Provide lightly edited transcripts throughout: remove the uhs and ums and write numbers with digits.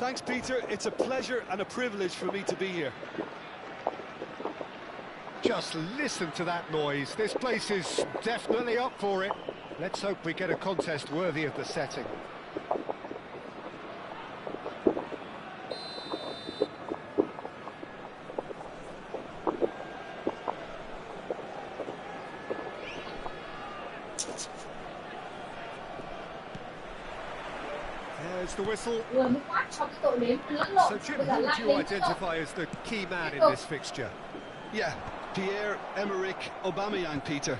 Thanks, Peter. It's a pleasure and a privilege for me to be here. Just listen to that noise. This place is definitely up for it. Let's hope we get a contest worthy of the setting. There's the whistle. So, Jim, who would you identify as the key man in this fixture? Yeah, Pierre-Emerick Aubameyang, Peter.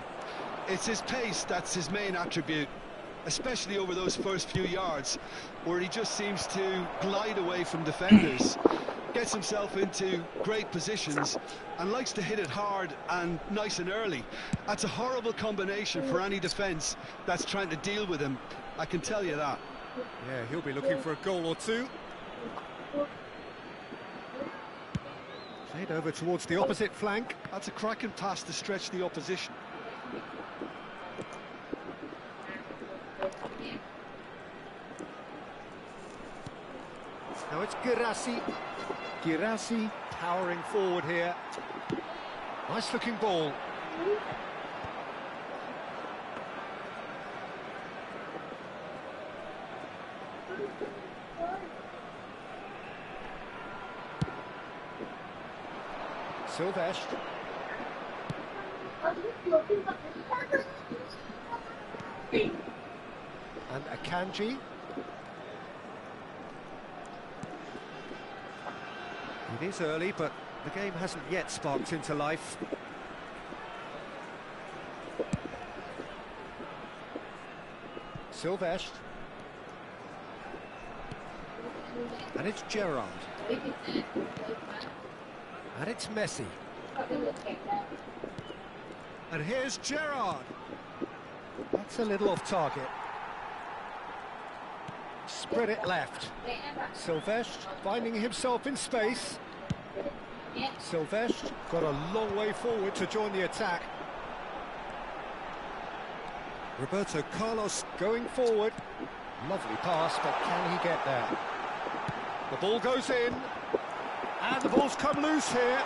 It's his pace that's his main attribute, especially over those first few yards, where he just seems to glide away from defenders, gets himself into great positions, and likes to hit it hard and nice and early. That's a horrible combination for any defence that's trying to deal with him, I can tell you that. Yeah, he'll be looking for a goal or two. Played over towards the opposite flank. That's a cracking pass to stretch the opposition. Now it's Guirassy. Guirassy powering forward here. Nice looking ball. Silvestre. And Akanji. It is early, but the game hasn't yet sparked into life. Silvestre. And it's Gerrard. And it's Messi. And here's Gerrard. That's a little off target. Spread it left. Silvestre finding himself in space. Silvestre got a long way forward to join the attack. Roberto Carlos going forward. Lovely pass, but can he get there? The ball goes in. And the ball's come loose here.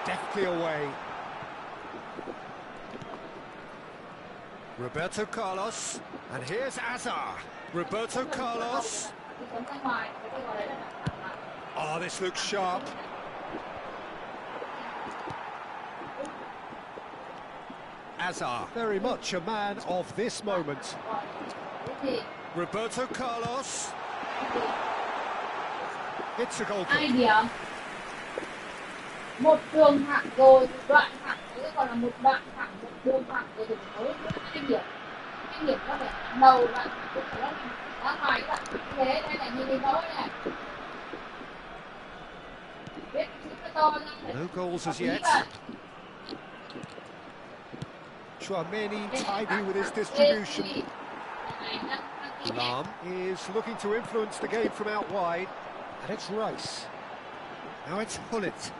Deftly away. Roberto Carlos. And here's Azar. Roberto Carlos. Oh, this looks sharp. Azar, very much a man of this moment. Roberto Carlos. It's a goal kick. Một đường thẳng rồi, đoạn thẳng đấy còn là một đoạn thẳng, một đường thẳng rồi thì mới kinh nghiệm. Kinh nghiệm có phải đầu đoạn thẳng đó ngoài đoạn thẳng thế, đây là như thế đó này. Biết chữ to ra. No goals as yet. Chouameni tidy with his distribution. Lam is looking to influence the game from out wide. And it's Rice. Now it's Hullet.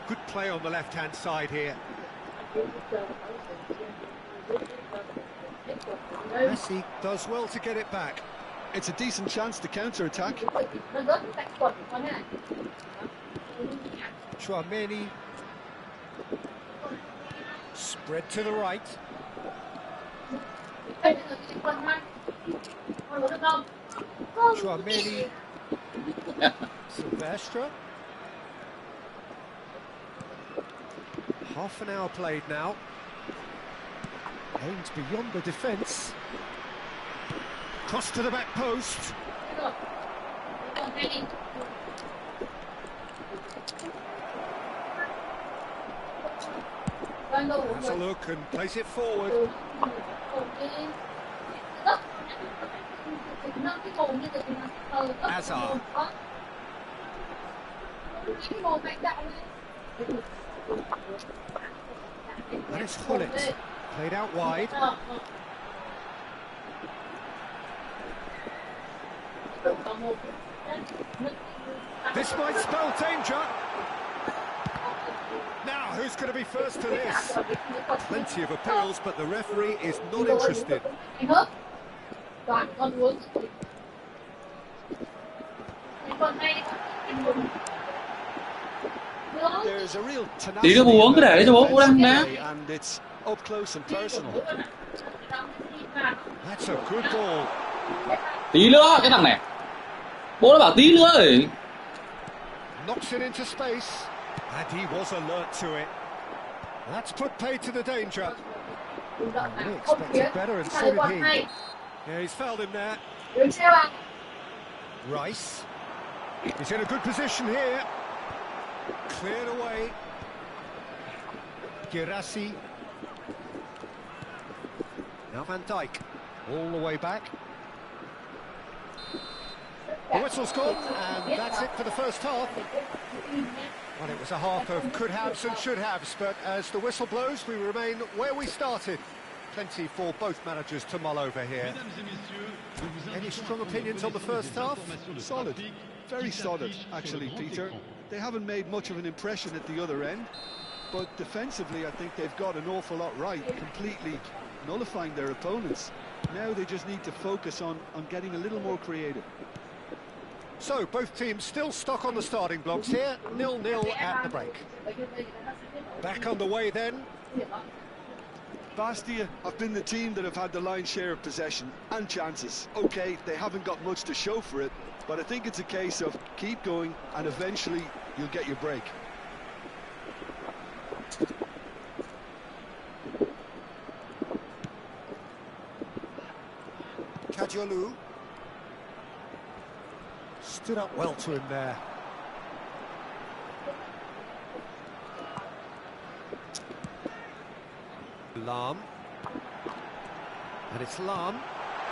Good play on the left-hand side here. Messi does well to get it back. It's a decent chance to counter-attack. Chouameni. Spread to the right. Chouameni. Silvestre. Half an hour played now. Aimed beyond the defence. Cross to the back post. Has a look and plays it forward. Azar. And it's Hullet. Played out wide. This might spell danger. Now, who's going to be first to this? Plenty of appeals, but the referee is not interested. There's a real Tí cho bố uống, cứ để đấy cho bố đang đá. and it's up close and personal. That's a good ball. Tí nữa cái thằng này. Bố nó bảo tí nữa rồi. Knocks it into space. And he was alert to it. That's put paid to the danger. We expected better and so did he. Yeah, he's fouled him there. Rice. He's in a good position here. Cleared away. Girassi. Now Van Dijk. All the way back. The whistle's gone, and that's it for the first half. Well, it was a half of could-haves and should-haves, but as the whistle blows, we remain where we started. Plenty for both managers to mull over here. Any strong opinions on the first half? Solid, very solid, actually, Peter. They haven't made much of an impression at the other end, but defensively, I think they've got an awful lot right, completely nullifying their opponents. Now they just need to focus on getting a little more creative. So, both teams still stuck on the starting blocks here, 0-0 at the break. Back underway then. Bastia have been the team that have had the lion's share of possession and chances. OK, they haven't got much to show for it, but I think it's a case of keep going and eventually you'll get your break. Kadiolu. Stood up well to him there. Lahm. And it's Lahm.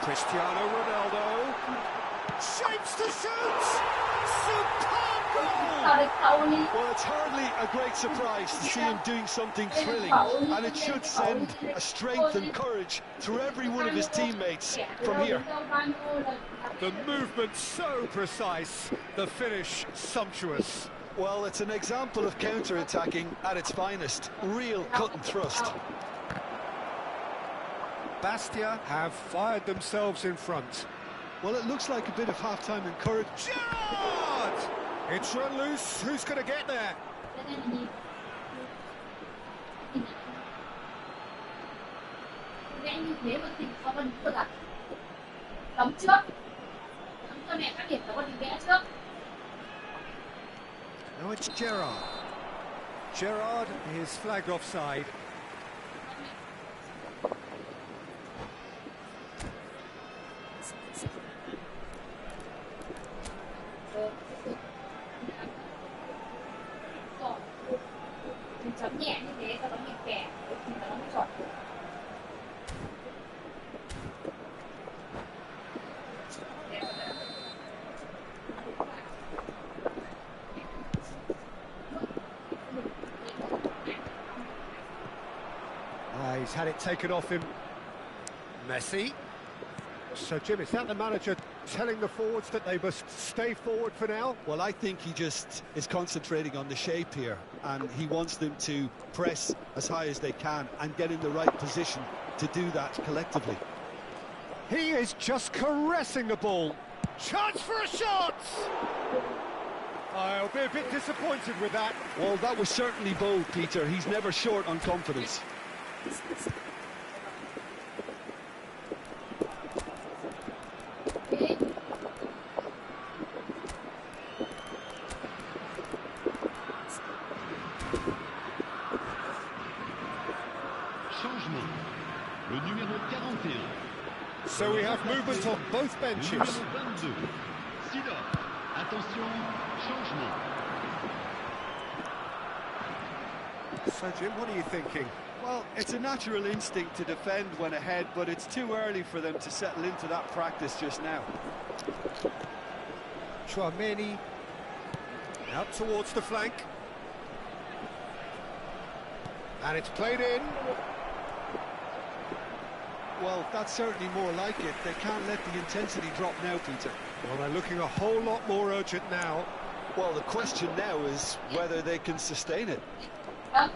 Cristiano Ronaldo. Shapes to shoot! Superb goal! Well, it's hardly a great surprise to see him doing something thrilling, and it should send a strength and courage through every one of his teammates from here. The movement so precise, the finish sumptuous. Well, it's an example of counter-attacking at its finest. Real cut and thrust. Bastia have fired themselves in front. Well, it looks like a bit of half-time encouragement. Gerrard! It's run loose. Who's going to get there? Now it's Gerrard. Gerrard is flagged offside. Chấm nhẹ như thế, sau đó mình kẻ, mình nó mới chọn. He's had it taken off him. Messi. So, Jim, is that the manager telling the forwards that they must stay forward for now? Well, I think he just is concentrating on the shape here, and he wants them to press as high as they can and get in the right position to do that collectively. He is just caressing the ball. Chance for a shot! I'll be a bit disappointed with that. Well, that was certainly bold, Peter. He's never short on confidence. So we have movement on both benches. So, Jim, what are you thinking? Well, it's a natural instinct to defend when ahead, but it's too early for them to settle into that practice just now. Tchouaméni out towards the flank. And it's played in. Well, that's certainly more like it. They can't let the intensity drop now, Peter. Well, they're looking a whole lot more urgent now. Well, the question now is whether they can sustain it. And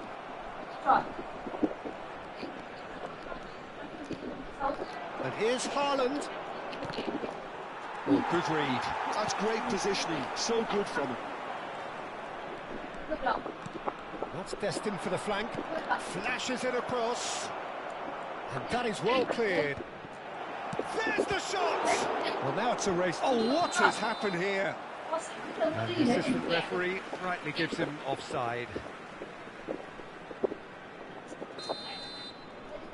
here's Haaland. Oh, good read. That's great positioning. So good from him. được rồi. That's destined for the flank. Flashes it across. And that is well cleared. There's the shot! Well, now it's a race. Oh, what has happened here? And the assistant referee rightly gives him offside.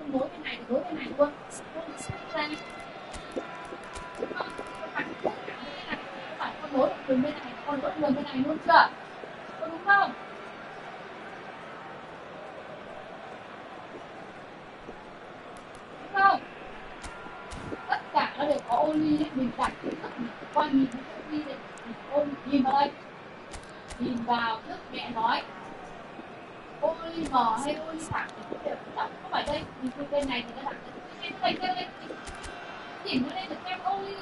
Nối bên này thì nối bên này luôn. Con nối đường bên này, con nối đường bên này luôn chưa? Có đúng không? Đúng không? Tất cả nó đều có Oli đấy, mình đặt cái thức mình qua nhìn cái Oli này, mình nhìn vào đây, nhìn vào thức mẹ nói Oli mờ hay Oli thẳng thì cũng đều đặt, không phải đây, nhìn từ bên này thì nó đặt đây, đây, nhìn vào đây là xem Oli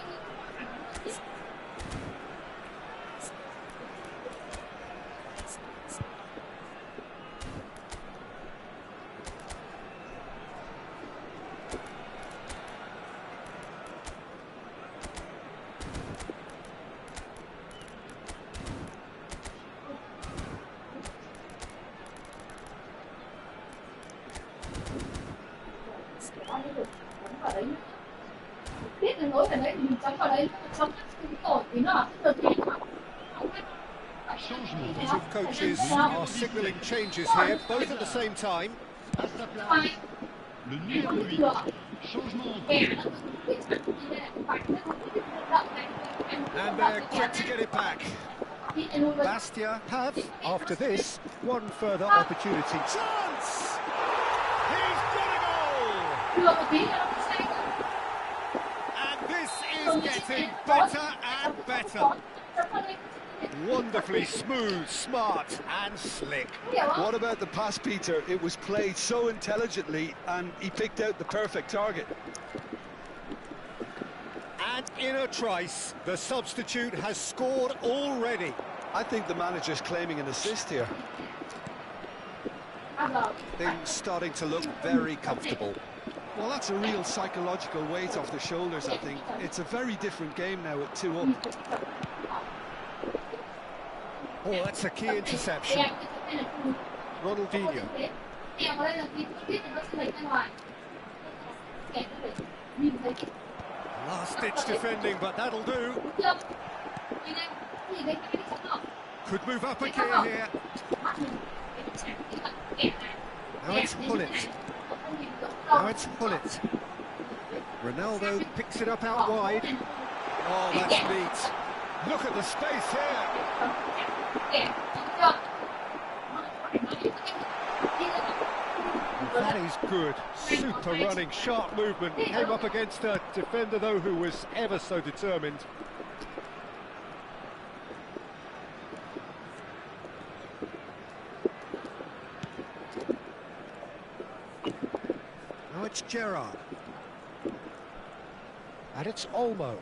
biết là nối vào đấy thì mình chấm vào đấy, chấm cái tổ thì nó được cái Two coaches are signalling changes here, both at the same time. Le numéro 8, changement And they're quick to get it back. Bastia have, after this, one further opportunity. Chance! He's got a goal! And this is getting better and better. Wonderfully smooth, smart and slick. What about the pass, Peter? It was played so intelligently and he picked out the perfect target. And in a trice, the substitute has scored already. I think the manager's claiming an assist here. Things starting to look very comfortable. Well, that's a real psychological weight off the shoulders, I think. It's a very different game now at 2 up. Oh, that's a key interception. Ronaldinho. Last-ditch defending, but that'll do. Could move up a gear here. Now it's Hullet. Now it's Hullet. Ronaldo picks it up out wide. Oh, that's neat. Look at the space here. That is good. Super running, sharp movement. Came up against a defender, though, who was ever so determined. Now it's Gerrard. And it's Olmo.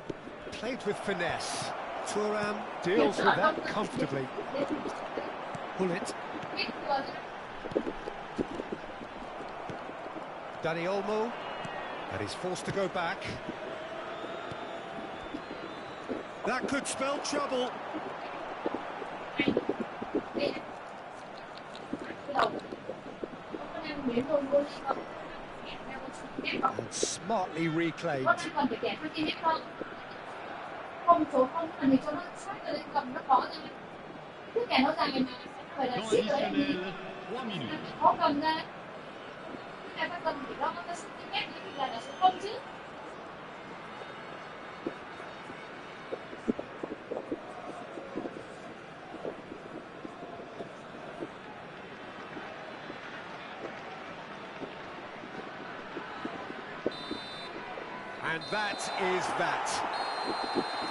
Played with finesse. Thuram deals with that comfortably. Hullet. Dani Olmo, and he's forced to go back. That could spell trouble. And smartly reclaimed. Không số không cần thì cho nó sát ở đây cầm nó khó ra. Cứ kẻ nó dài này phải là xích ở đây. 3 minutes. Khó cầm ra. Cái này cầm thì nó sẽ cm là số không chứ. And that is that.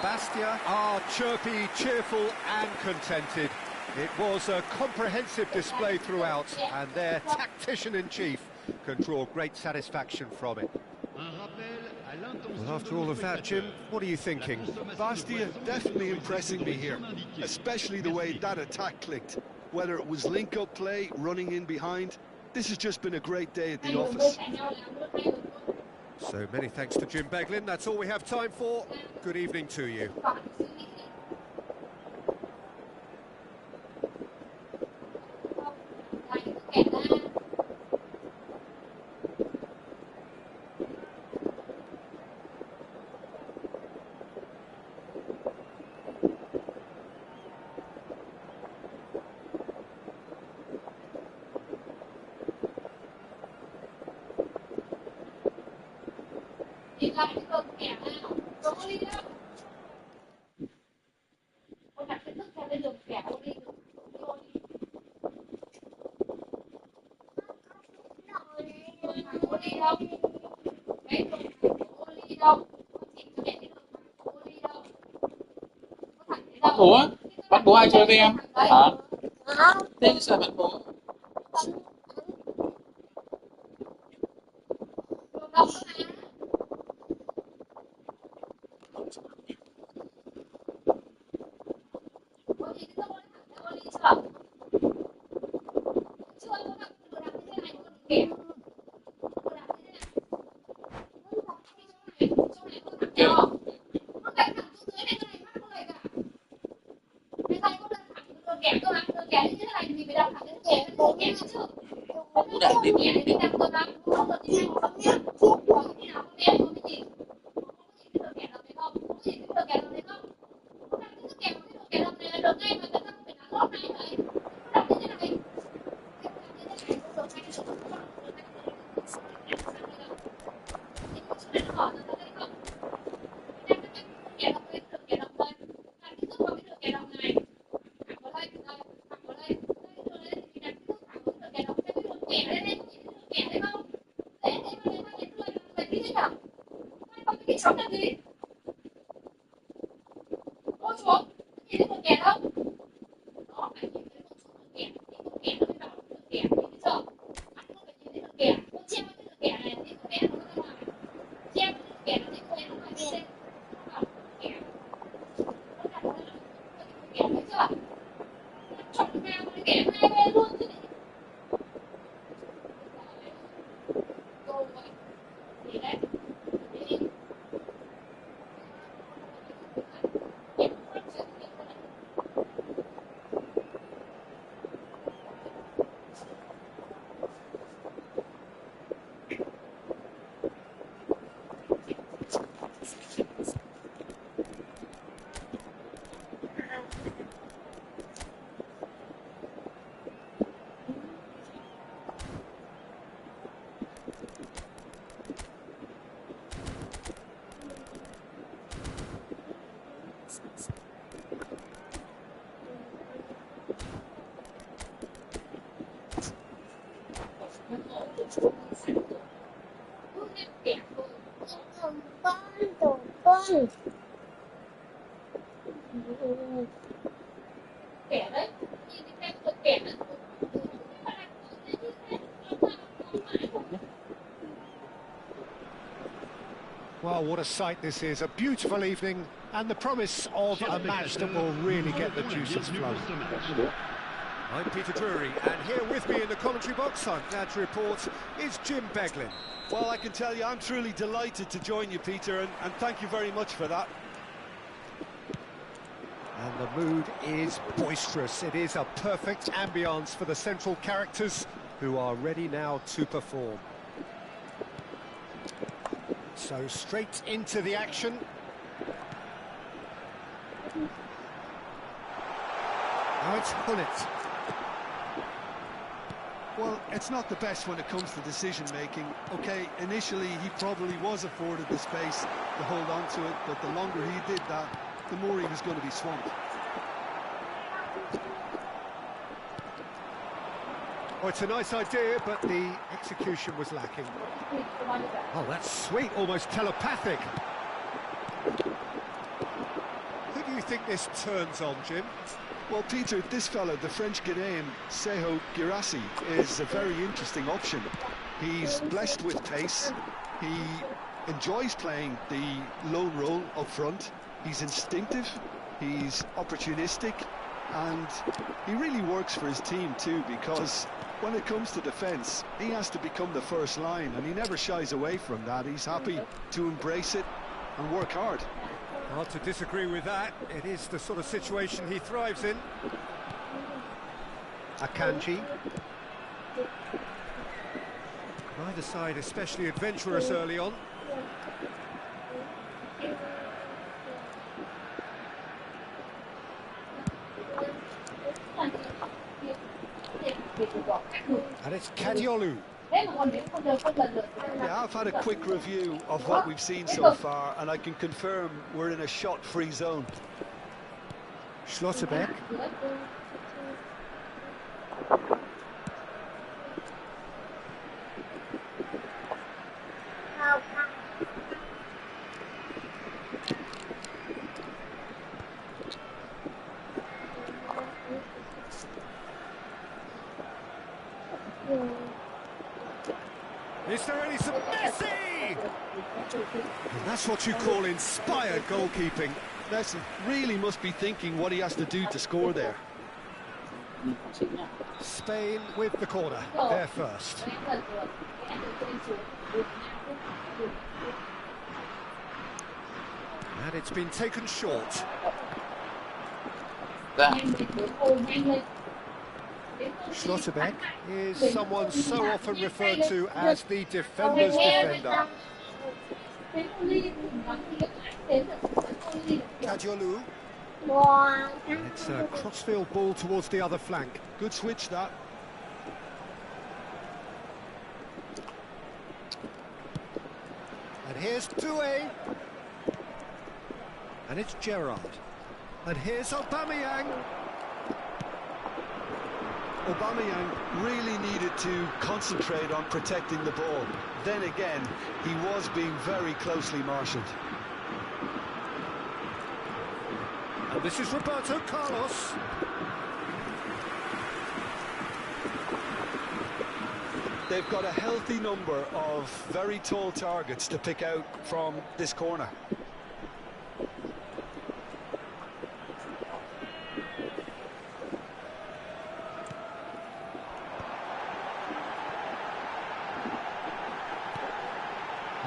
Bastia are chirpy, cheerful and contented. It was a comprehensive display throughout, and their tactician-in-chief can draw great satisfaction from it. Well, after all of that, Jim, what are you thinking? Bastia definitely impressing me here, especially the way that attack clicked. Whether it was link-up play, running in behind, this has just been a great day at the office. So many thanks to Jim Beglin. That's all we have time for. Good evening to you. nhìn lại cái đường kẻ nào rồi đi đâu con đặt cái thức theo cái đường kẻ đâu đi được rồi cô đi đâu cái đường thẳng của cô đi đâu con chỉ cho mẹ cái đường thẳng của cô đi đâu có thẳng thế Bắt đâu bố á? Bắt bố ai chơi với em? Hả? Thế sao bắt bố? đường đâu cơ mà cô nhìn cái con thẳng theo cô đi chưa chưa có đặt vừa đặt như thế này con kẻ vừa đặt như thế này chỗ này không thẳng nhau nó đánh thẳng xuống dưới này cái này mắc người cả cái tay con đặt thẳng đường kẻ cơ mà đường kẻ như thế này thì phải đặt thẳng cái kẻ chứ không Bố đặt đường đi. kẻ thì đặt cơ mà không cần như này không nhá còn khi nào không biết không cái gì không có nhìn cái đường kẻ nào thấy không không nhìn cái đường kẻ nào thấy không không đặt cái đường kẻ nào này là được ngay mà tại sao không phải đặt lót này vậy đặt như thế này sống làm gì? Cô xuống, nhìn thấy con kẻ đâu? Đó, phải nhìn thấy con kẻ nó mới bảo con kẻ, nhìn thấy chưa? Anh không phải nhìn thấy con kẻ, cô treo cái con kẻ này thì con bé nó ra ngoài. Treo cái con kẻ nó thì con bé nó ngoài đi lên. Nó bảo con kẻ. Nó đặt ra là con kẻ thấy chưa? Chọn cao con kẻ hai bên luôn chứ. Rồi vậy. Thì đấy. Đi. Kẻ đấy, nhìn thấy con kẻ đấy. Well, what a sight this is. A beautiful evening and the promise of a match that will really get the juices flowing. I'm Peter Drury, and here with me in the commentary box, I'm glad to report, is Jim Beglin. Well, I can tell you, I'm truly delighted to join you, Peter, and thank you very much for that. And the mood is boisterous. It is a perfect ambience for the central characters who are ready now to perform. So straight into the action. Now it's Hullet. Well, it's not the best when it comes to decision-making. OK, initially he probably was afforded the space to hold on to it, but the longer he did that, the more he was going to be swamped. Well, it's a nice idea, but the execution was lacking. Oh, that's sweet, almost telepathic. Who do you think this turns on, Jim? Well, Peter, this fella, the French Ghanaian Seho Girassi, is a very interesting option. He's blessed with pace. He enjoys playing the lone role up front. He's instinctive, he's opportunistic, and he really works for his team too, because when it comes to defence, he has to become the first line, and he never shies away from that. He's happy to embrace it and work hard. Hard to disagree with that. It is the sort of situation he thrives in. Akanji. Neither side especially adventurous early on. And it's Kadiolu. thế mà còn nếu không được không lần lượt. Yeah, I've had a quick review of what we've seen so far, and I can confirm we're in a shot-free zone. Schlotterbeck. Is there any Messi? And that's what you call inspired goalkeeping. Messi really must be thinking what he has to do to score there. Spain with the corner, there first. And it's been taken short. Schlotterbeck is someone so often referred to as the defender's defender. Kadiolu. And it's a crossfield ball towards the other flank. Good switch, that. And here's Doué. And it's Gerrard. And here's Aubameyang. Aubameyang really needed to concentrate on protecting the ball. Then again, he was being very closely marshalled. And this is Roberto Carlos. They've got a healthy number of very tall targets to pick out from this corner.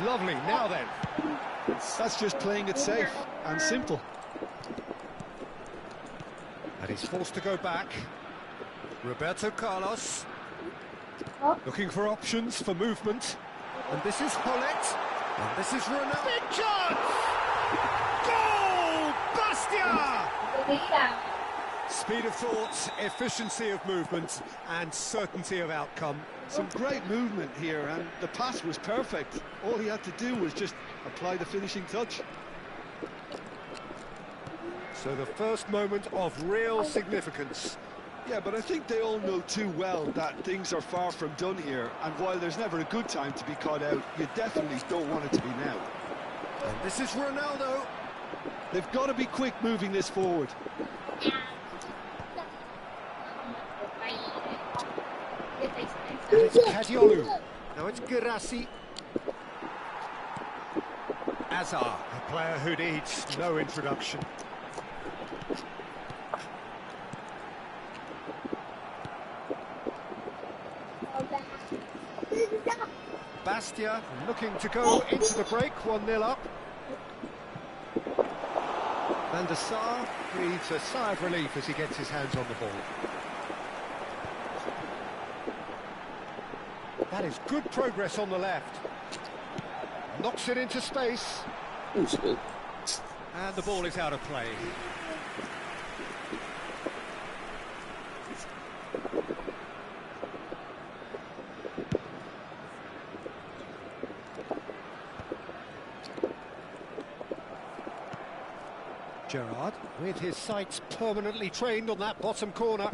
Lovely, now then. That's just playing it safe and simple. And he's forced to go back. Roberto Carlos. Looking for options for movement. And this is Hollett. And this is Ronaldo. Big chance! Goal! Bastia! Speed of thought, efficiency of movement, and certainty of outcome. Some great movement here, and the pass was perfect. All he had to do was just apply the finishing touch. So the first moment of real significance. Yeah, but I think they all know too well that things are far from done here, and while there's never a good time to be caught out, you definitely don't want it to be now. And this is Ronaldo. They've got to be quick moving this forward. And it's Kadiolu. Now it's Guirassy. Azar, a player who needs no introduction. Bastia looking to go into the break, 1-0 up. Van der Sar breathes a sigh of relief as he gets his hands on the ball. That is good progress on the left. Knocks it into space. And the ball is out of play. Gerrard, with his sights permanently trained on that bottom corner.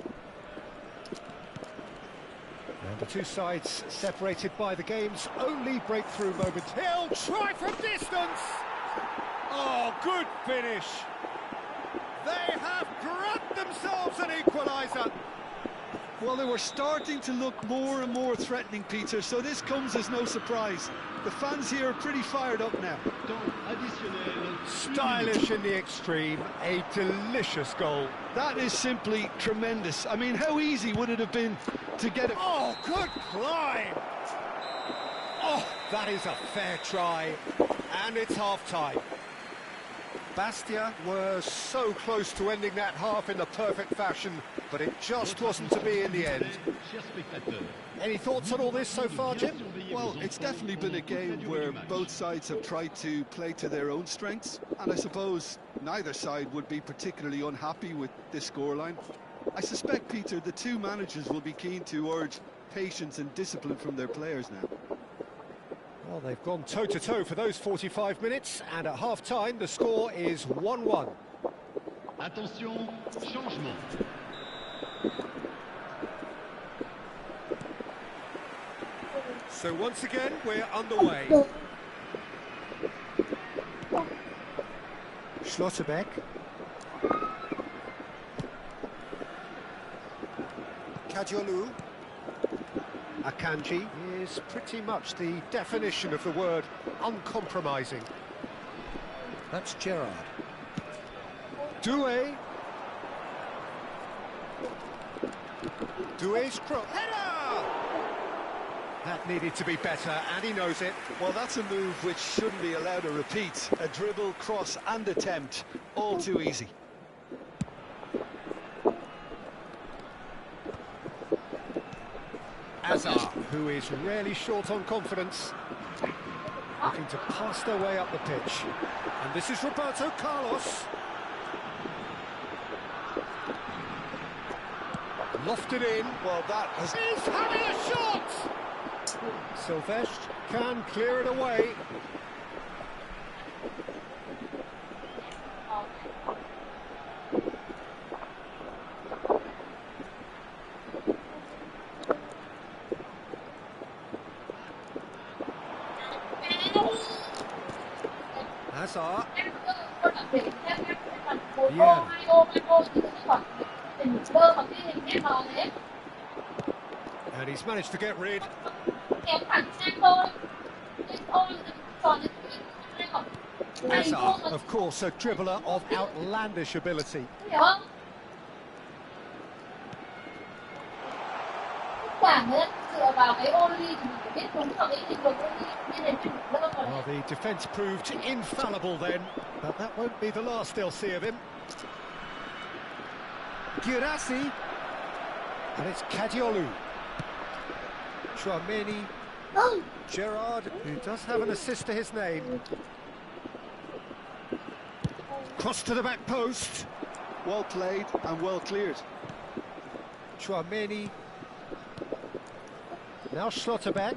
And the two sides separated by the game's only breakthrough moment. He'll try from distance! Oh, good finish! They have grabbed themselves an equaliser! Well, they were starting to look more and more threatening, Peter, so this comes as no surprise. The fans here are pretty fired up now. Stylish in the extreme, a delicious goal. That is simply tremendous. I mean, how easy would it have been to get it? Oh, good climb! Oh, that is a fair try, and it's half-time. Bastia were so close to ending that half in the perfect fashion, but it just wasn't to be in the end. Any thoughts on all this so far, Jim? Well, it's definitely been a game where both sides have tried to play to their own strengths, and I suppose neither side would be particularly unhappy with this scoreline. I suspect, Peter, the two managers will be keen to urge patience and discipline from their players now. Well, they've gone toe-to-toe for those 45 minutes, and at half-time, the score is 1-1. Attention, changement. So once again, we're underway. Schlotterbeck. Kadiolu. Akanji is pretty much the definition of the word uncompromising. That's Gerrard. Doué. Doué's cross. Header! That needed to be better, and he knows it. Well, that's a move which shouldn't be allowed to repeat. A dribble, cross and attempt, all too easy. Hazard, who is rarely short on confidence, looking to pass their way up the pitch. And this is Roberto Carlos. Lofted in. Well, that has... He's having a shot! Silvestre can clear it away. Hazard. Yeah. And he's managed to get rid. Hazard, of course, a dribbler of outlandish ability. Well, the defence proved infallible then, but that won't be the last they'll see of him. Guirassy, and it's Kadiolu. Tchouaméni, Gerrard, who does have an assist to his name. Cross to the back post. Well played and well cleared. Tchouaméni. Now Schlotterbeck.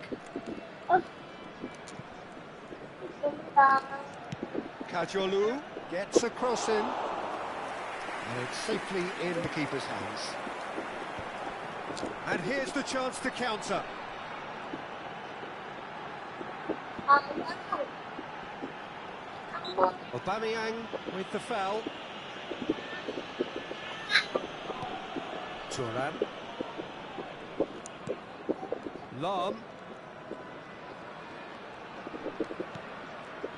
Kadiolu gets a cross in. And it's safely in the keeper's hands. And here's the chance to counter. Aubameyang with the foul. Thuram. Lahm.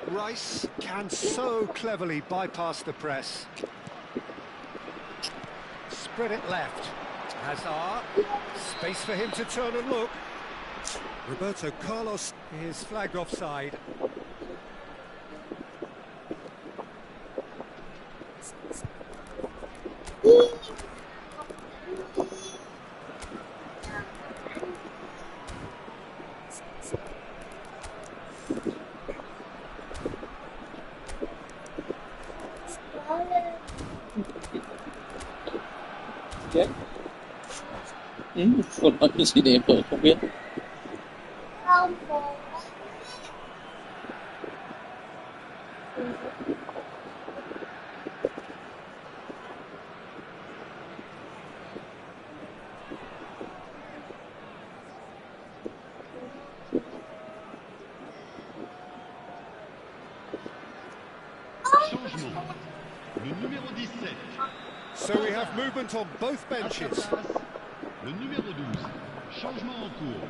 Rice can so cleverly bypass the press. Spread it left. Hazard. Space for him to turn and look. Roberto Carlos is flagged offside. Chết. Còn nói cái gì để em không biết. Changement. Le numéro 17. So we have movement on both benches. Le numéro 12. Changement en cours.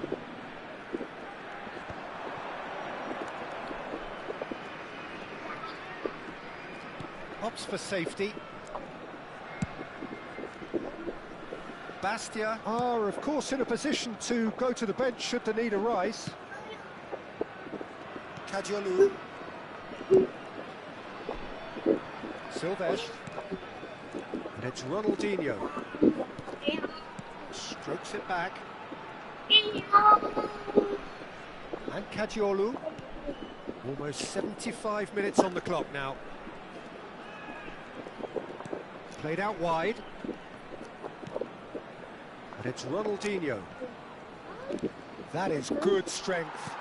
Opts for safety. Bastia are, of course, in a position to go to the bench should the need arise. Kadiolu. Silvestre. And it's Ronaldinho. Strokes it back. And Kadiolu. Almost 75 minutes on the clock now. Played out wide. And it's Ronaldinho. That is good strength.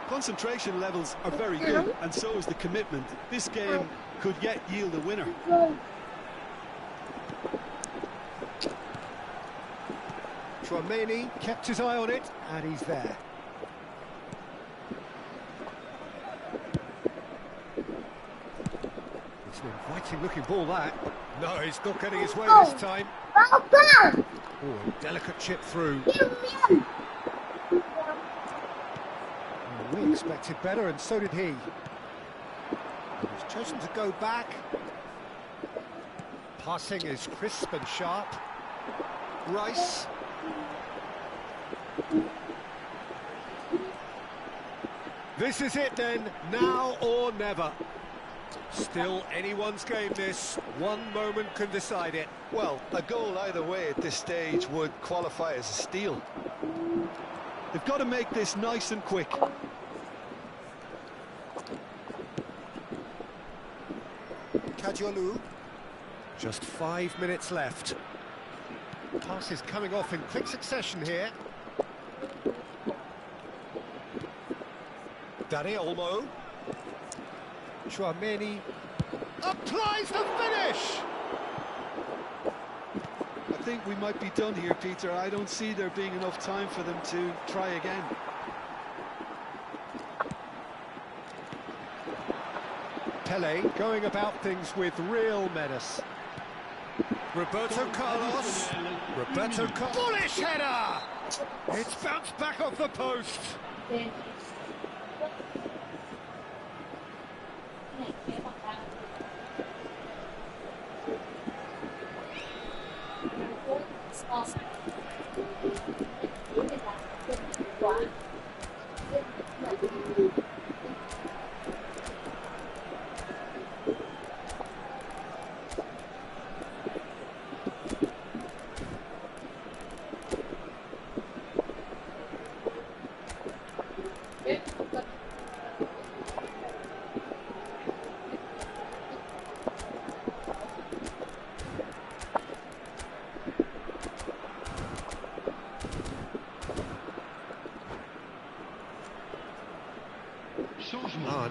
Concentration levels are very good, and so is the commitment. This game could yet yield a winner. Chouameni kept his eye on it, and he's there. It's an inviting looking ball, that. No, he's not getting his way this time. Oh, a delicate chip through. We expected better, and so did he. He's chosen to go back. Passing is crisp and sharp. Rice. This is it then, now or never. Still anyone's game this, one moment can decide it. Well, a goal either way at this stage would qualify as a steal. They've got to make this nice and quick. Kadiolu. Just 5 minutes left. Passes coming off in quick succession here. Dani Olmo. Chouameni applies the finish! I think we might be done here, Peter. I don't see there being enough time for them to try again. Pele going about things with real menace. Roberto Carlos. Roberto Carlos. Bullish header! It's bounced back off the post.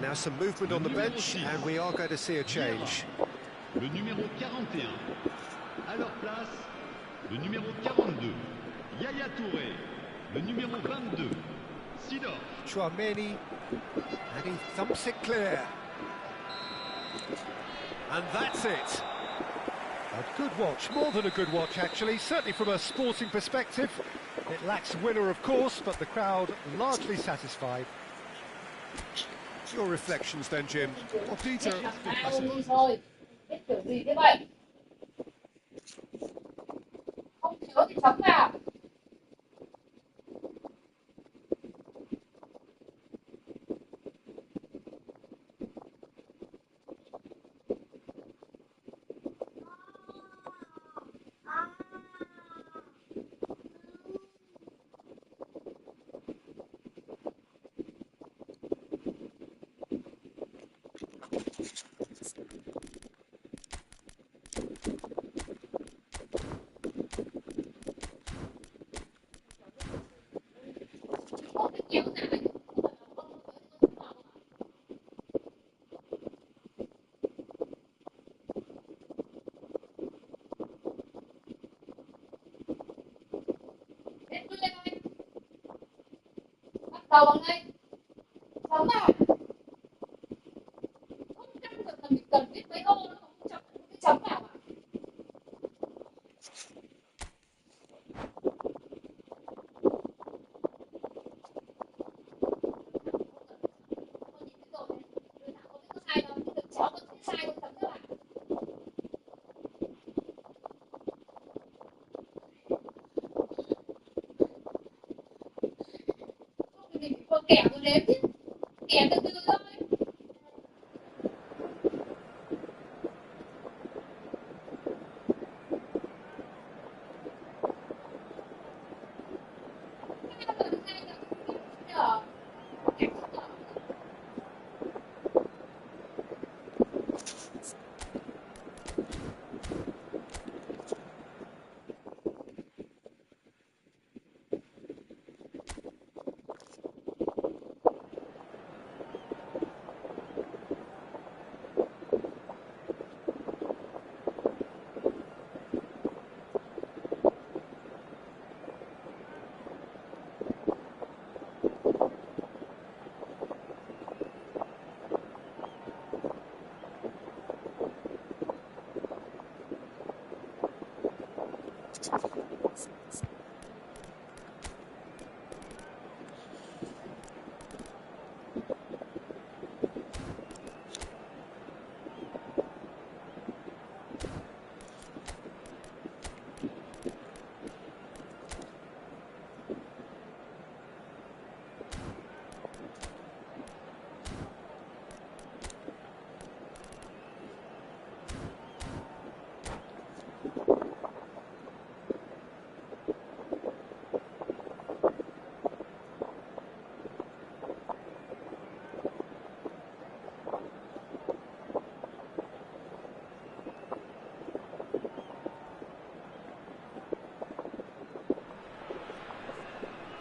Now some movement on the bench, and we are going to see a change. Le numéro 41. À leur place, le numéro 42. Yaya Touré. Le numéro 22. Sidor. Chouameni, and he thumps it clear. And that's it. A good watch, more than a good watch actually, certainly from a sporting perspective. It lacks a winner, of course, but the crowd largely satisfied. Your reflections then, Jim? Well, Peter, I suppose... thôi. Biết kiểu gì thế vậy? Không thiếu thì chấm vào. Đầu bằng đây. Chấm vào. Không chắc được là mình cần biết mấy ô nó không chấm, cái chấm vào à? Sai đâu, nhưng được cháu có thấy sai không chấm các bạn. Thì mình kẻ tôi đếm chứ, kẻ từ từ thôi.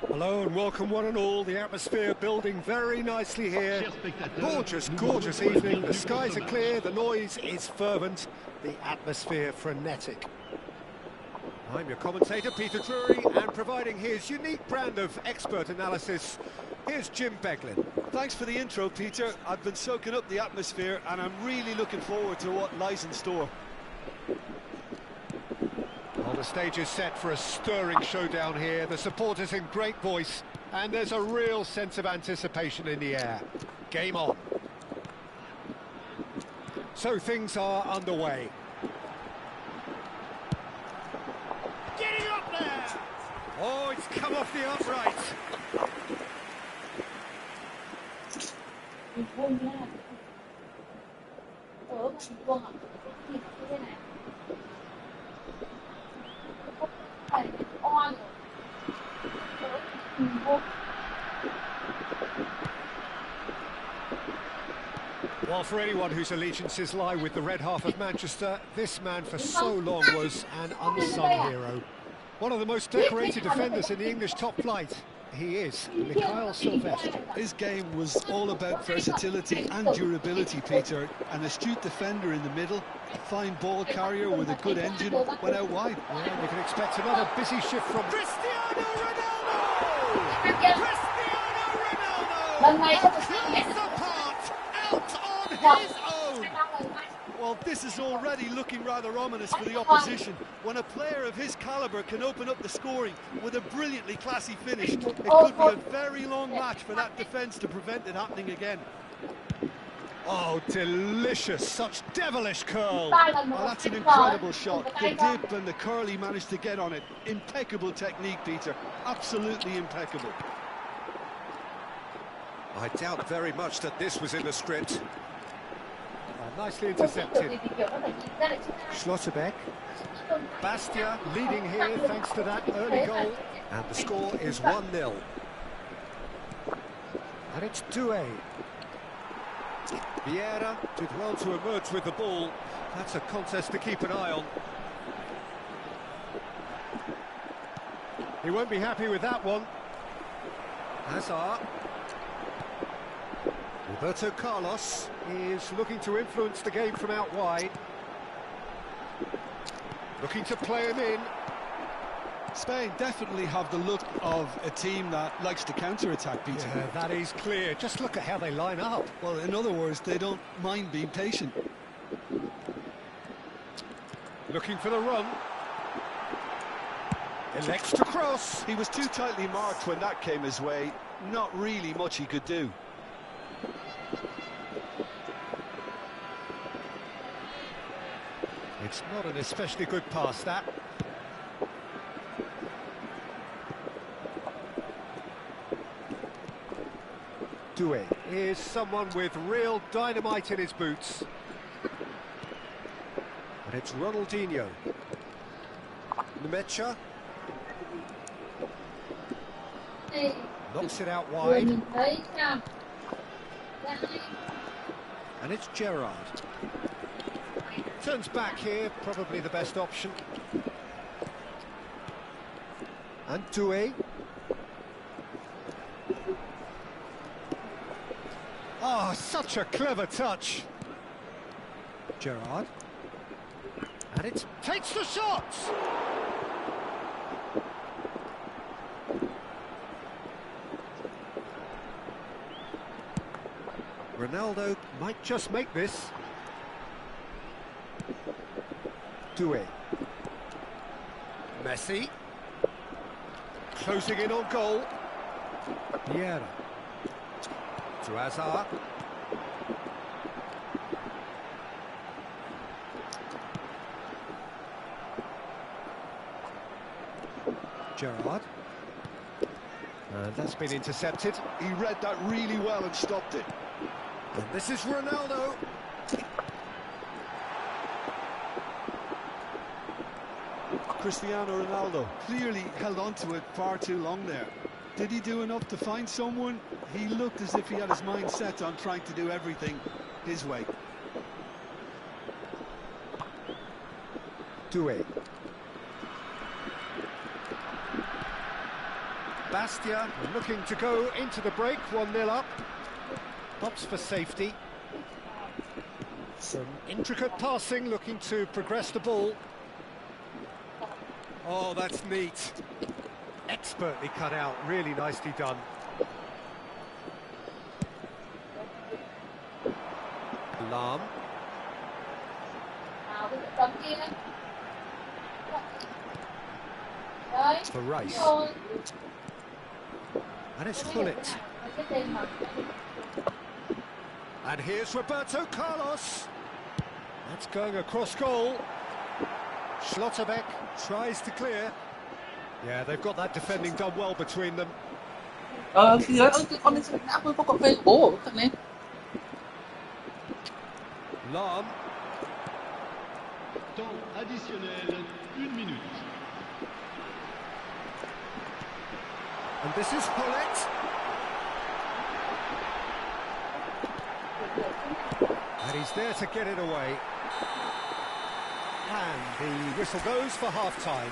Hello and welcome one and all. The atmosphere building very nicely here. Chers spectateurs, Gorgeous, nous gorgeous vous retrouvons evening. The du skies are Costa clear, the noise is fervent, the atmosphere frenetic. I'm your commentator, Peter Drury, and providing his unique brand of expert analysis, here's Jim Beglin. Thanks for the intro, Peter. I've been soaking up the atmosphere and I'm really looking forward to what lies in store. Well, the stage is set for a stirring showdown here. The supporters in great voice, and there's a real sense of anticipation in the air. Game on. So things are underway. Getting up there! Oh, it's come off the upright. Bình quân như thế này. Ở bình quân à? Thì như thế này. Không phải oan rồi. Ở bình quân. Well, for anyone whose allegiances lie with the red half of Manchester, this man for so long was an unsung hero. One of the most decorated defenders in the English top flight. He is Mikhail Sylvestre. His game was all about versatility and durability, Peter. An astute defender in the middle, a fine ball carrier with a good engine, went out wide. Yeah, you can expect another busy shift from Cristiano Ronaldo! Cristiano Lần này không Ronaldo! được sao nhẹ. Picks apart, out on Hoặc his own! sẽ đăng lời ngay. Well, this is already looking rather ominous for the opposition. When a player of his calibre can open up the scoring with a brilliantly classy finish, it could be a very long match for that defence to prevent it happening again. Oh, delicious, such devilish curl. Sai lần Oh, nữa. that's an incredible shot. The dip and the curl he managed to get on it. Impeccable technique, Peter. Absolutely impeccable. I doubt very much that this was in the script. Nicely intercepted. Schlotterbeck. Bastia leading here thanks to that early goal. And the score is 1-0. And it's Doué. Vieira did well to emerge with the ball. That's a contest to keep an eye on. He won't be happy with that one. Hazard. Roberto Carlos is looking to influence the game from out wide. Looking to play him in. Spain definitely have the look of a team that likes to counter-attack, Peter. Yeah, that is clear. Just look at how they line up. Well, in other words, they don't mind being patient. Looking for the run. Elects to cross. He was too tightly marked when that came his way. Not really much he could do. It's not an especially good pass, that. Doué is someone with real dynamite in his boots. And it's Ronaldinho. Nmecha. Knocks it out Vừa wide. nhìn thấy sao? Đã hay. And it's Gerrard. Turns back here, probably the best option. And Doué. Oh, such a clever touch. Gerrard. And it takes the shot! Ronaldo might just make this. Doué. Messi. Closing in on goal. Vieira. To Hazard. Gerrard. And that's been intercepted. He read that really well and stopped it. And this is Ronaldo. Cristiano Ronaldo clearly held on to it far too long there. Did he do enough to find someone? He looked as if he had his mind set on trying to do everything his way. Doué. Bastia looking to go into the break, 1-0 up. Pops for safety. Some intricate passing, looking to progress the ball. Oh, that's neat. Expertly cut out, really nicely done. Lahm. Nào cái tấm kia đấy. Đấy. It's for Rice. Rồi. And it's Gullit. Cái tên mà. And here's Roberto Carlos. That's going across goal. Schlotterbeck tries to clear. Yeah, they've got that defending done well between them. Thì đấy, cái con này đã có cà phê bố của thằng này. Lahm. Temps additionnel, 1 minute. And this is Gullit. And he's there to get it away. And the whistle goes for half-time.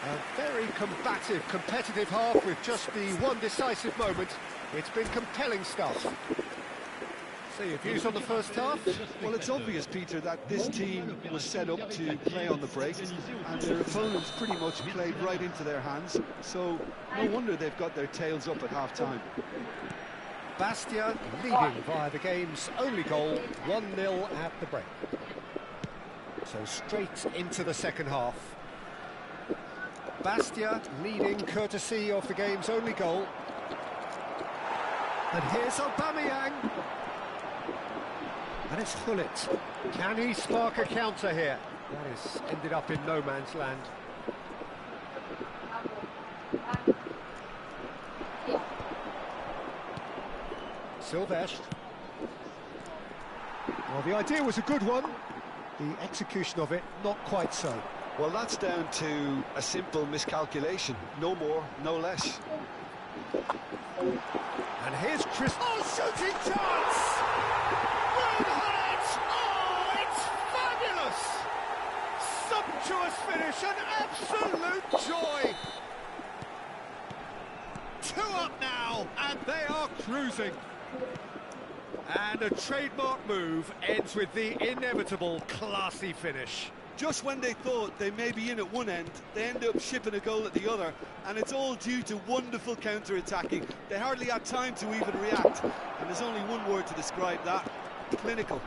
A very combative, competitive half with just the one decisive moment. It's been compelling stuff. So your views on the first half? Well, it's obvious, Peter, that this team was set up to play on the break, and their opponents pretty much played right into their hands, so no wonder they've got their tails up at half-time. Bastia leading via the game's only goal, 1-0 at the break. So straight into the second half. Bastia leading courtesy of the game's only goal. And here's Aubameyang. And it's Gullit. Can he spark a counter here? That has ended up in no man's land. Silvestre. Well, the idea was a good one. The execution of it, not quite so. Well, that's down to a simple miscalculation. No more, no less. And here's Chris. Oh, shooting chance! Ron Gullit! Oh, it's fabulous! Sumptuous finish, an absolute joy! 2 up now, and they are cruising. And a trademark move ends with the inevitable classy finish. Just when they thought they may be in at one end, they end up shipping a goal at the other, and it's all due to wonderful counter-attacking. They hardly had time to even react, and there's only one word to describe that: clinical.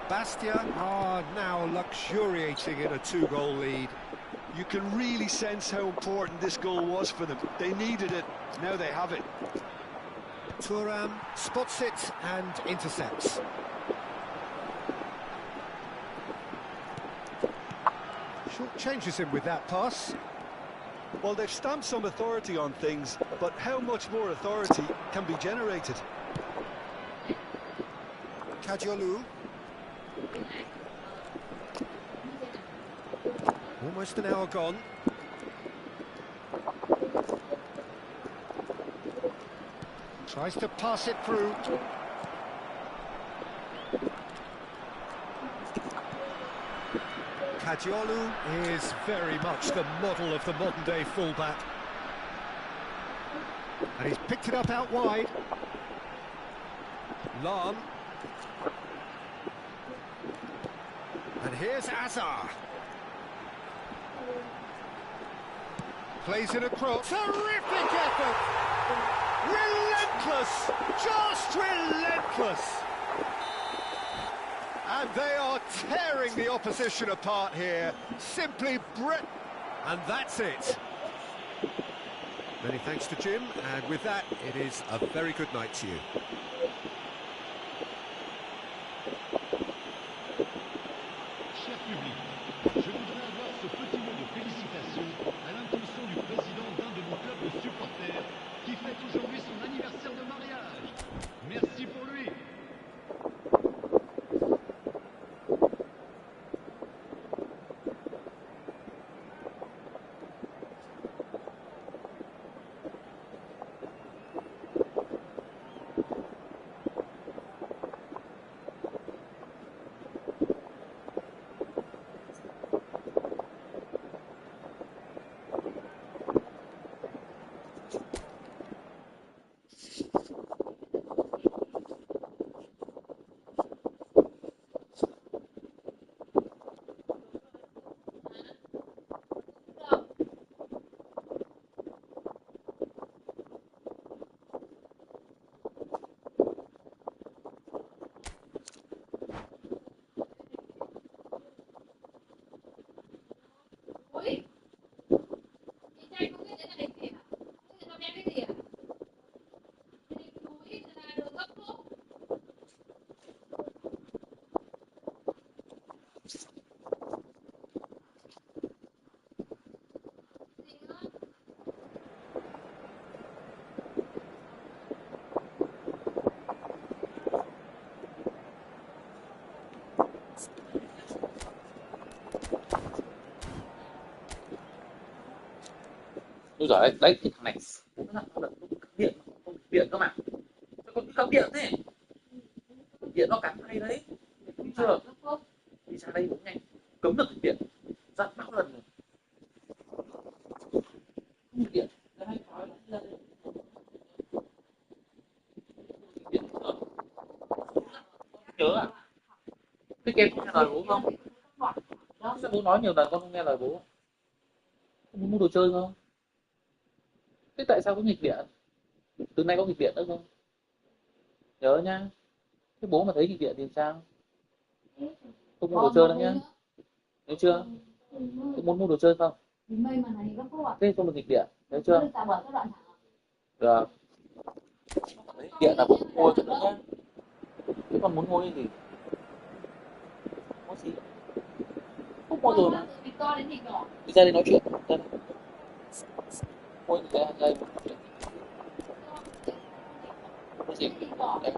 Bastia are now luxuriating in a 2-goal lead. You can really sense how important this goal was for them. They needed it, now they have it. Thuram spots it and intercepts. Short changes him with that pass. Well, they've stamped some authority on things, but how much more authority can be generated? Kadiolu. Almost an hour gone. Tries to pass it through. Kadiolu is very much the model of the modern-day fullback. And he's picked it up out wide. Lahm. And here's Hazard. Plays it across. Terrific effort! Relentless! Just relentless! And they are tearing the opposition apart here. Simply and that's it. Many thanks to Jim, and with that, it is a very good night to you. Cher public, je voudrais avoir ce petit mot de félicitation à l'intention du président d'un de nos clubs de supporters qui fête aujourd'hui son anniversaire de mariage. Merci pour lui. Ui, chị trai không biết đấy là đỉnh gì hả? Không biết nó vẽ cái gì à? Đỉnh núi là đường gấp khúc. Gì nữa? Ôi giời ơi, đấy cái thằng này cũng là nó cắm điện, không điện cơ mà. Sao con cắm điện thế? Điện nó cắm hay đấy. Đúng chưa? Gấp khúc. Đi sang đây đúng nhanh. Cấm được điện. Dặn bao lần rồi. Không được điện. Cái hay nói là đây. Điện rồi. Nhớ à? Thế em không nghe lời bố không? Sao bố nói nhiều lần con không nghe lời bố? Con muốn mua đồ chơi không? Thế tại sao có nghịch điện? Từ nay có nghịch điện nữa không? Nhớ nhá. Thế bố mà thấy nghịch điện thì sao? Không mua đồ chơi nữa nhá. Nhớ chưa? Thế muốn mua đồ chơi không? Mây mà này gấp khúc à? Thế không được nghịch điện. Nhớ chưa? Nó tạo các đoạn thẳng. Được. Đấy, điện là bố mua cho nữa nhá. Thế con muốn mua cái gì? Mua gì? Không mua rồi mà. Từ to đến thịt nhỏ. Đi ra đây nói chuyện. Ra đây. Mua gì ra đây? Mua gì? Thịt nhỏ. Đây.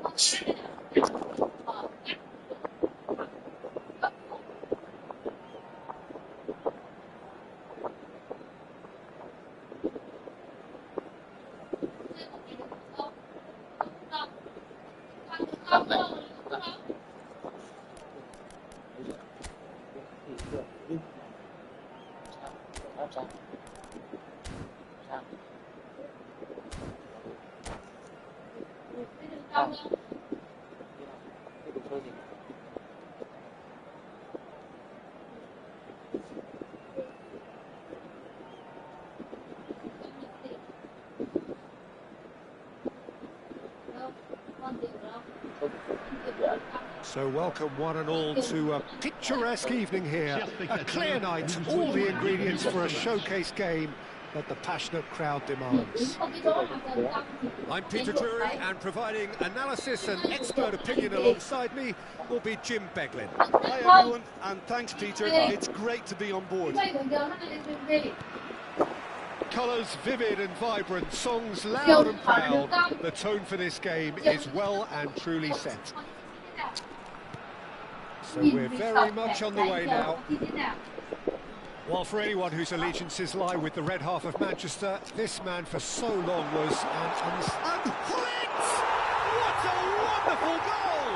Chi tiết nhỏ. Đặt này. So welcome one and all to a picturesque evening here. A clear night, all the ingredients for a showcase game that the passionate crowd demands. I'm Peter Drury, and providing analysis and expert opinion alongside me will be Jim Beglin. Hi everyone, and thanks Peter, it's great to be on board. Colours vivid and vibrant, songs loud and proud. The tone for this game is well and truly set. So we're very much on the way now. Well, for anyone whose allegiances lie with the red half of Manchester, this man for so long was an Clint! What a wonderful goal!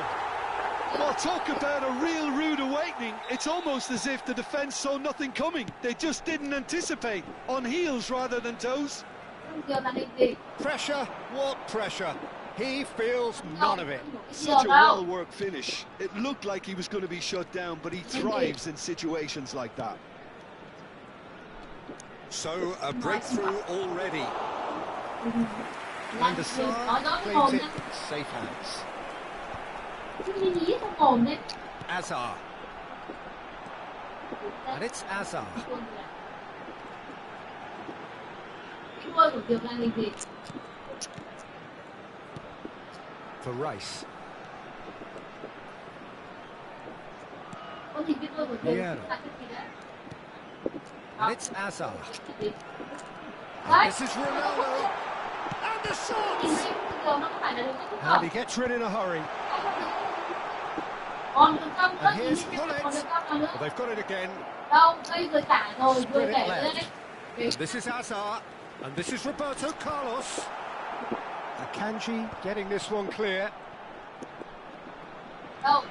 Well, talk about a real rude awakening. It's almost as if the defence saw nothing coming. They just didn't anticipate. On heels rather than toes. Pressure? What pressure? He feels none of it. Such a well-worked finish. It looked like he was going to be shut down, but he thrives in situations like that. So a breakthrough already. Nói And the cái Sar mồm claims it nhá. safe hands. Cứ nhí trong mồm đấy. Azar. And it's Azar. Cái đuôi của Kiều là hình gì? For Rice. Có nhìn cái đuôi của Kiều Yeah. là cái gì đấy? And it's Azar. Đấy. And this is Ronaldo. And the Nhìn shot! thấy cái Kiều nó không phải là đường cắt And tóc. he gets rid in a hurry. Còn đường cong And nữa, here's nhìn thấy Hullet. còn đường cong nào nữa. Well, they've got it again. Đâu, đây vừa trả rồi, vừa Spread it để left. lên đấy. And this is Azar. And this is Roberto Carlos. Akanji getting this one clear. Đâu.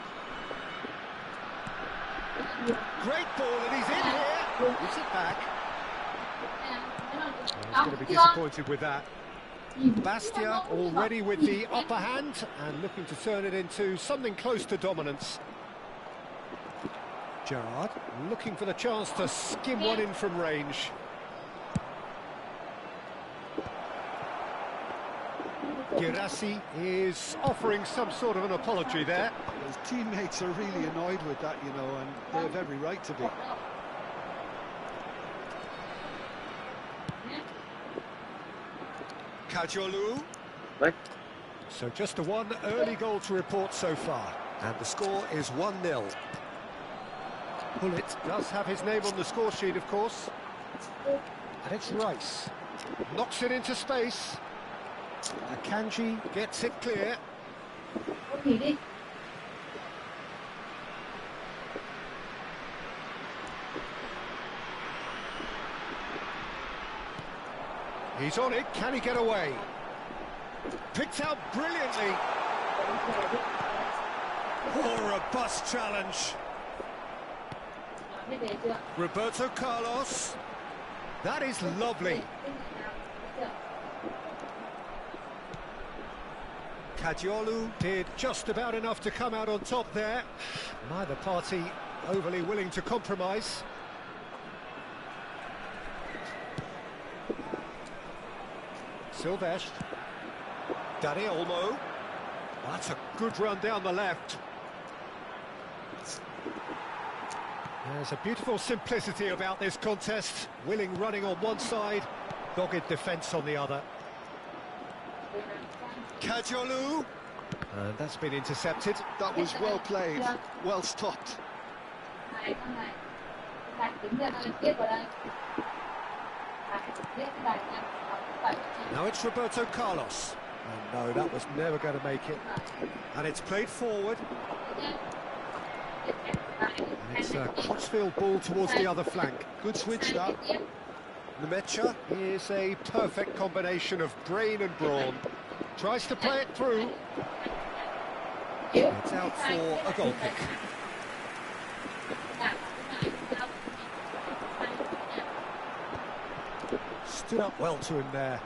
Great ball, and he's in here. Gives it back. He's going to be disappointed with that. Bastia already with the upper hand and looking to turn it into something close to dominance. Gerrard looking for the chance to skim one in from range. Girassi is offering some sort of an apology there. His teammates are really annoyed with that, you know, and they have every right to be. Kajolu. Đấy. So just the one early goal to report so far. And the score is 1-0. Hullet does have his name on the score sheet, of course. And it's Rice. Knocks it into space. Akanji gets it clear. Có gì đi. He's on it. Can he get away? Picked out brilliantly. Oh, a robust challenge. Biết về chưa? Roberto Carlos. That is lovely. Kajolu did just about enough to come out on top there. Neither party overly willing to compromise. Silvestre. Dani Olmo. That's a good run down the left. There's a beautiful simplicity about this contest. Willing running on one side, dogged defence on the other. Kajolu. And that's been intercepted. That was well played, well stopped. Này, con này. Đặt đứng ra nó tiếp vào đây. Tiếp cái này nha. Now it's Roberto Carlos. And no, that was never going to make it. And it's played forward. And it's a Crutchfield ball towards the other flank. Good switch, that. Nemecha is a perfect combination of brain and brawn. Tries to play it through. It's out for a goal kick. Stood up well to him there.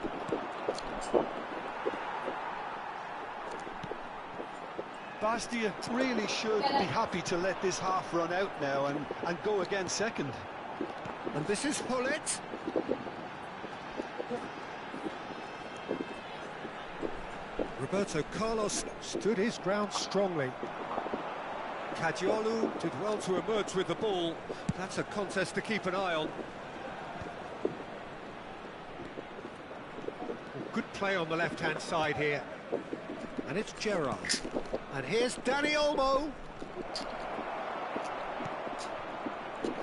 Bastia really should be happy to let this half run out now and go again second. And this is Hullet. Roberto Carlos stood his ground strongly. Kajolu did well to emerge with the ball. That's a contest to keep an eye on. Good play on the left-hand side here. And it's Gerrard. And here's Dani Olmo.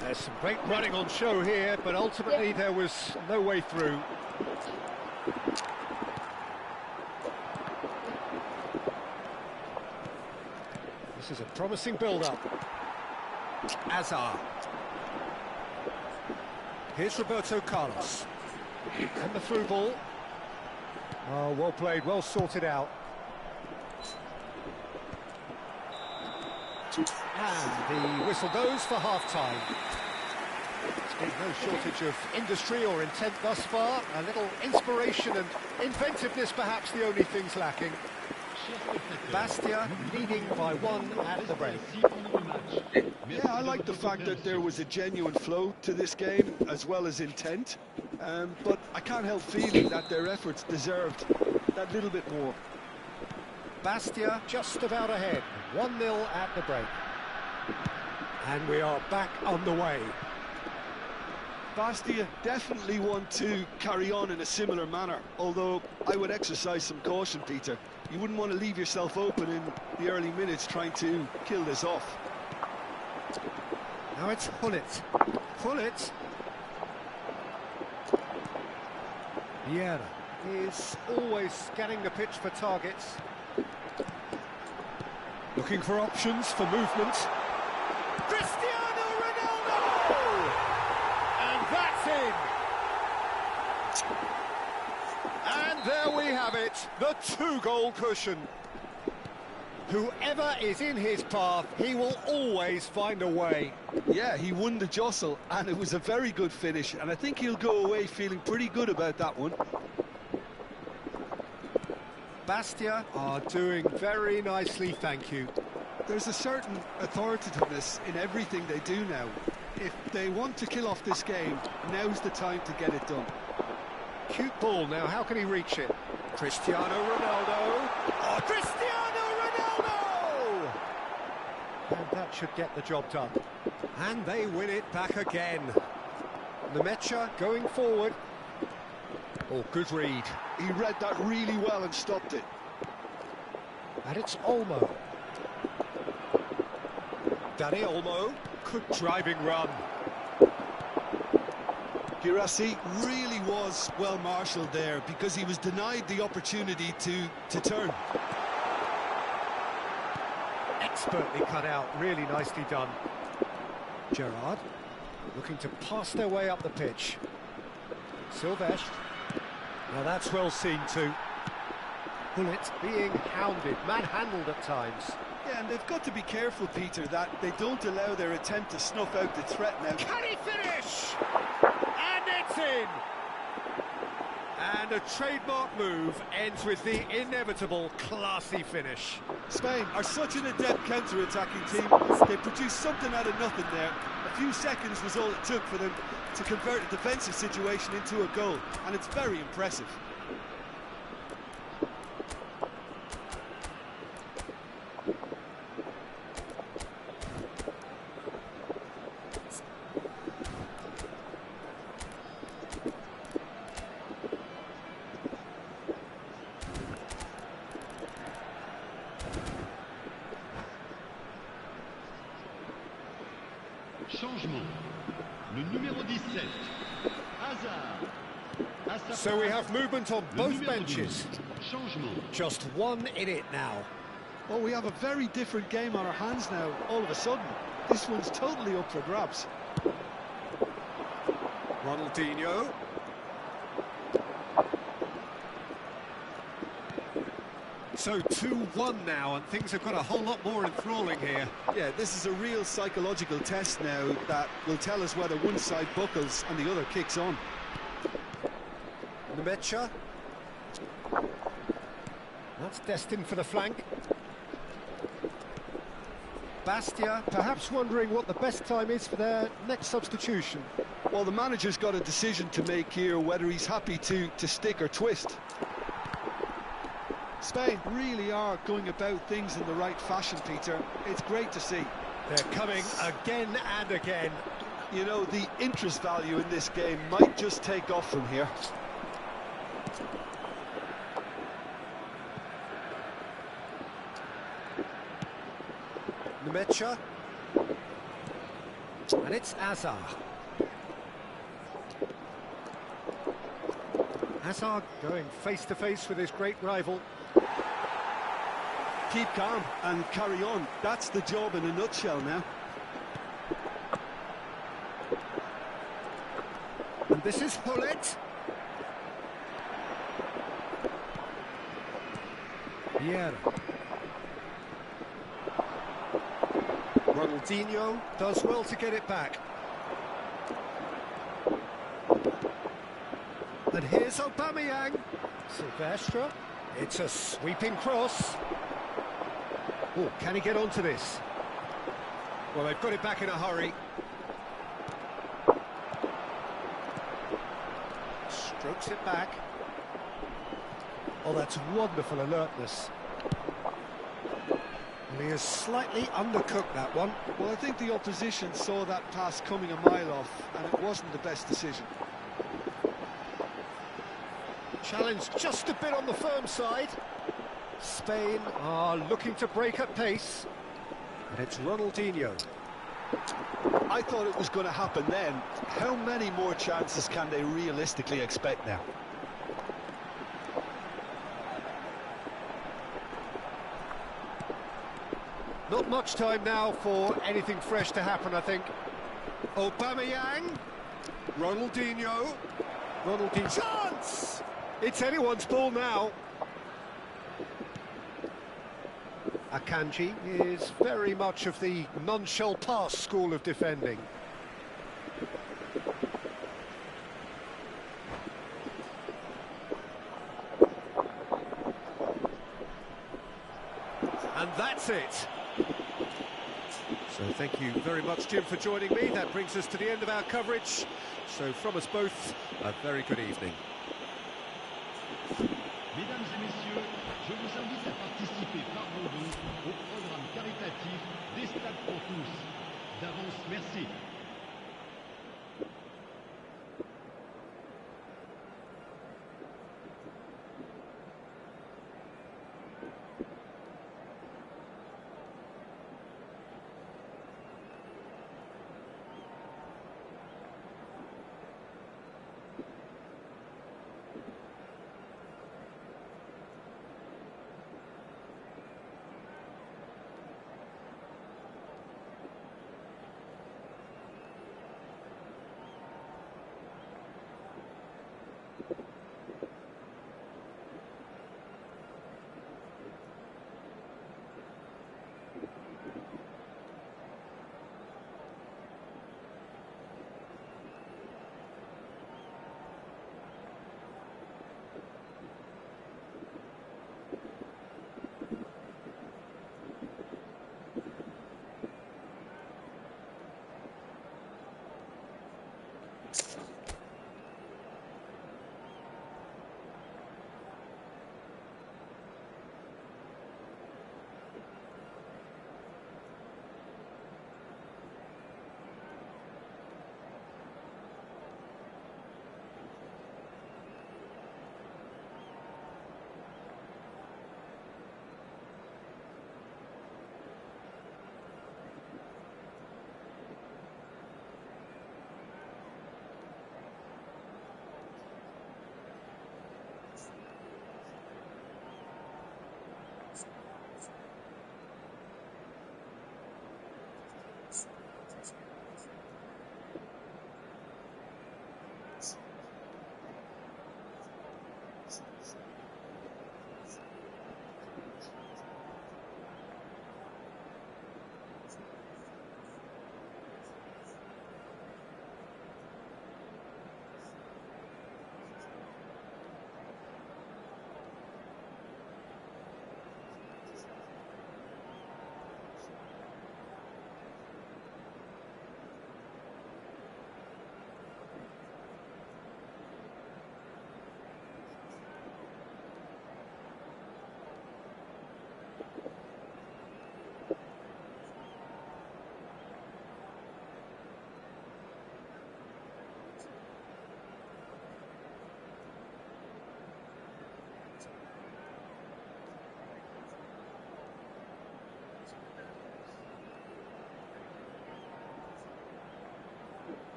There's some great running on show here, but ultimately there was no way through. This is a promising build-up. Azar. Here's Roberto Carlos. And the through ball. Oh, well played, well sorted out. And the whistle goes for half-time. There's been no shortage of industry or intent thus far. A little inspiration and inventiveness, perhaps the only things lacking. Bastia leading by one at the break. match. Yeah, I like the fact that there was a genuine flow to this game as well as intent, but I can't help feeling that their efforts deserved that little bit more. Bastia just about ahead, 1-0 at the break. And we are back on the way. Bastia definitely want to carry on in a similar manner, although I would exercise some caution, Peter. You wouldn't want to leave yourself open in the early minutes trying to kill this off. Now it's Hullet. Hullet. Vieira is always scanning the pitch for targets. Looking for options for movement. Cristiano Ronaldo! And that's in! And there we have it, the 2-goal cushion. Whoever is in his path, he will always find a way. Yeah, he won the jostle, and it was a very good finish, and I think he'll go away feeling pretty good about that one. Bastia are doing very nicely, thank you. There's a certain authoritativeness in everything they do now. If they want to kill off this game, now's the time to get it done. Cute ball now, how can he reach it? Cristiano Ronaldo. Oh, Cristiano Ronaldo! And that should get the job done. And they win it back again. Nemecha going forward. Oh, good read. He read that really well and stopped it. And it's Olmo. Dani Olmo. Good driving run. Guirassy really was well marshalled there because he was denied the opportunity to turn. Expertly cut out, really nicely done. Gerrard looking to pass their way up the pitch. Silvestre. Now that's well seen too. Hullet being hounded, manhandled at times. Yeah, and they've got to be careful, Peter, that they don't allow their attempt to snuff out the threat now. Can he finish? And it's in! And a trademark move ends with the inevitable classy finish. Spain are such an adept counter-attacking team. They produced something out of nothing there. A few seconds was all it took for them to convert a defensive situation into a goal, and it's very impressive. Changement. Le numéro 17, Hazard. So we have movement on both benches. Changement. Just one in it now. Well, we have a very different game on our hands now, all of a sudden. This one's totally up for grabs. Ronaldinho. So 2-1 now, and things have got a whole lot more enthralling here. Yeah, this is a real psychological test now that will tell us whether one side buckles and the other kicks on. Nemecha. That's destined for the flank. Bastia perhaps wondering what the best time is for their next substitution. Well, the manager's got a decision to make here, whether he's happy to stick or twist. Spain really are going about things in the right fashion, Peter. It's great to see. They're coming again and again. You know, the interest value in this game might just take off from here. Nemecha. And it's Hazard. Hazard going face to face with his great rival. Keep calm and carry on. That's the job in a nutshell now. And this is Hullet. Vieira. Ronaldinho does well to get it back. And here's Aubameyang. Silvestre. It's a sweeping cross. Oh, can he get onto this? Well, they've got it back in a hurry. Strokes it back. Oh, that's wonderful alertness. And he has slightly undercooked that one. Well, I think the opposition saw that pass coming a mile off, and it wasn't the best decision. Challenge just a bit on the firm side. Spain are looking to break at pace. And it's Ronaldinho. I thought it was going to happen then. How many more chances can they realistically expect now? Not much time now for anything fresh to happen, I think. Aubameyang. Ronaldinho. Ronaldinho. Chance! It's anyone's ball now. Akanji is very much of the non-shall-pass school of defending. And that's it. So thank you very much, Jim, for joining me. That brings us to the end of our coverage. So from us both, a very good evening. Mesdames et messieurs, je vous invite à participer par vos dons au programme caritatif des Stades pour tous. D'avance, merci.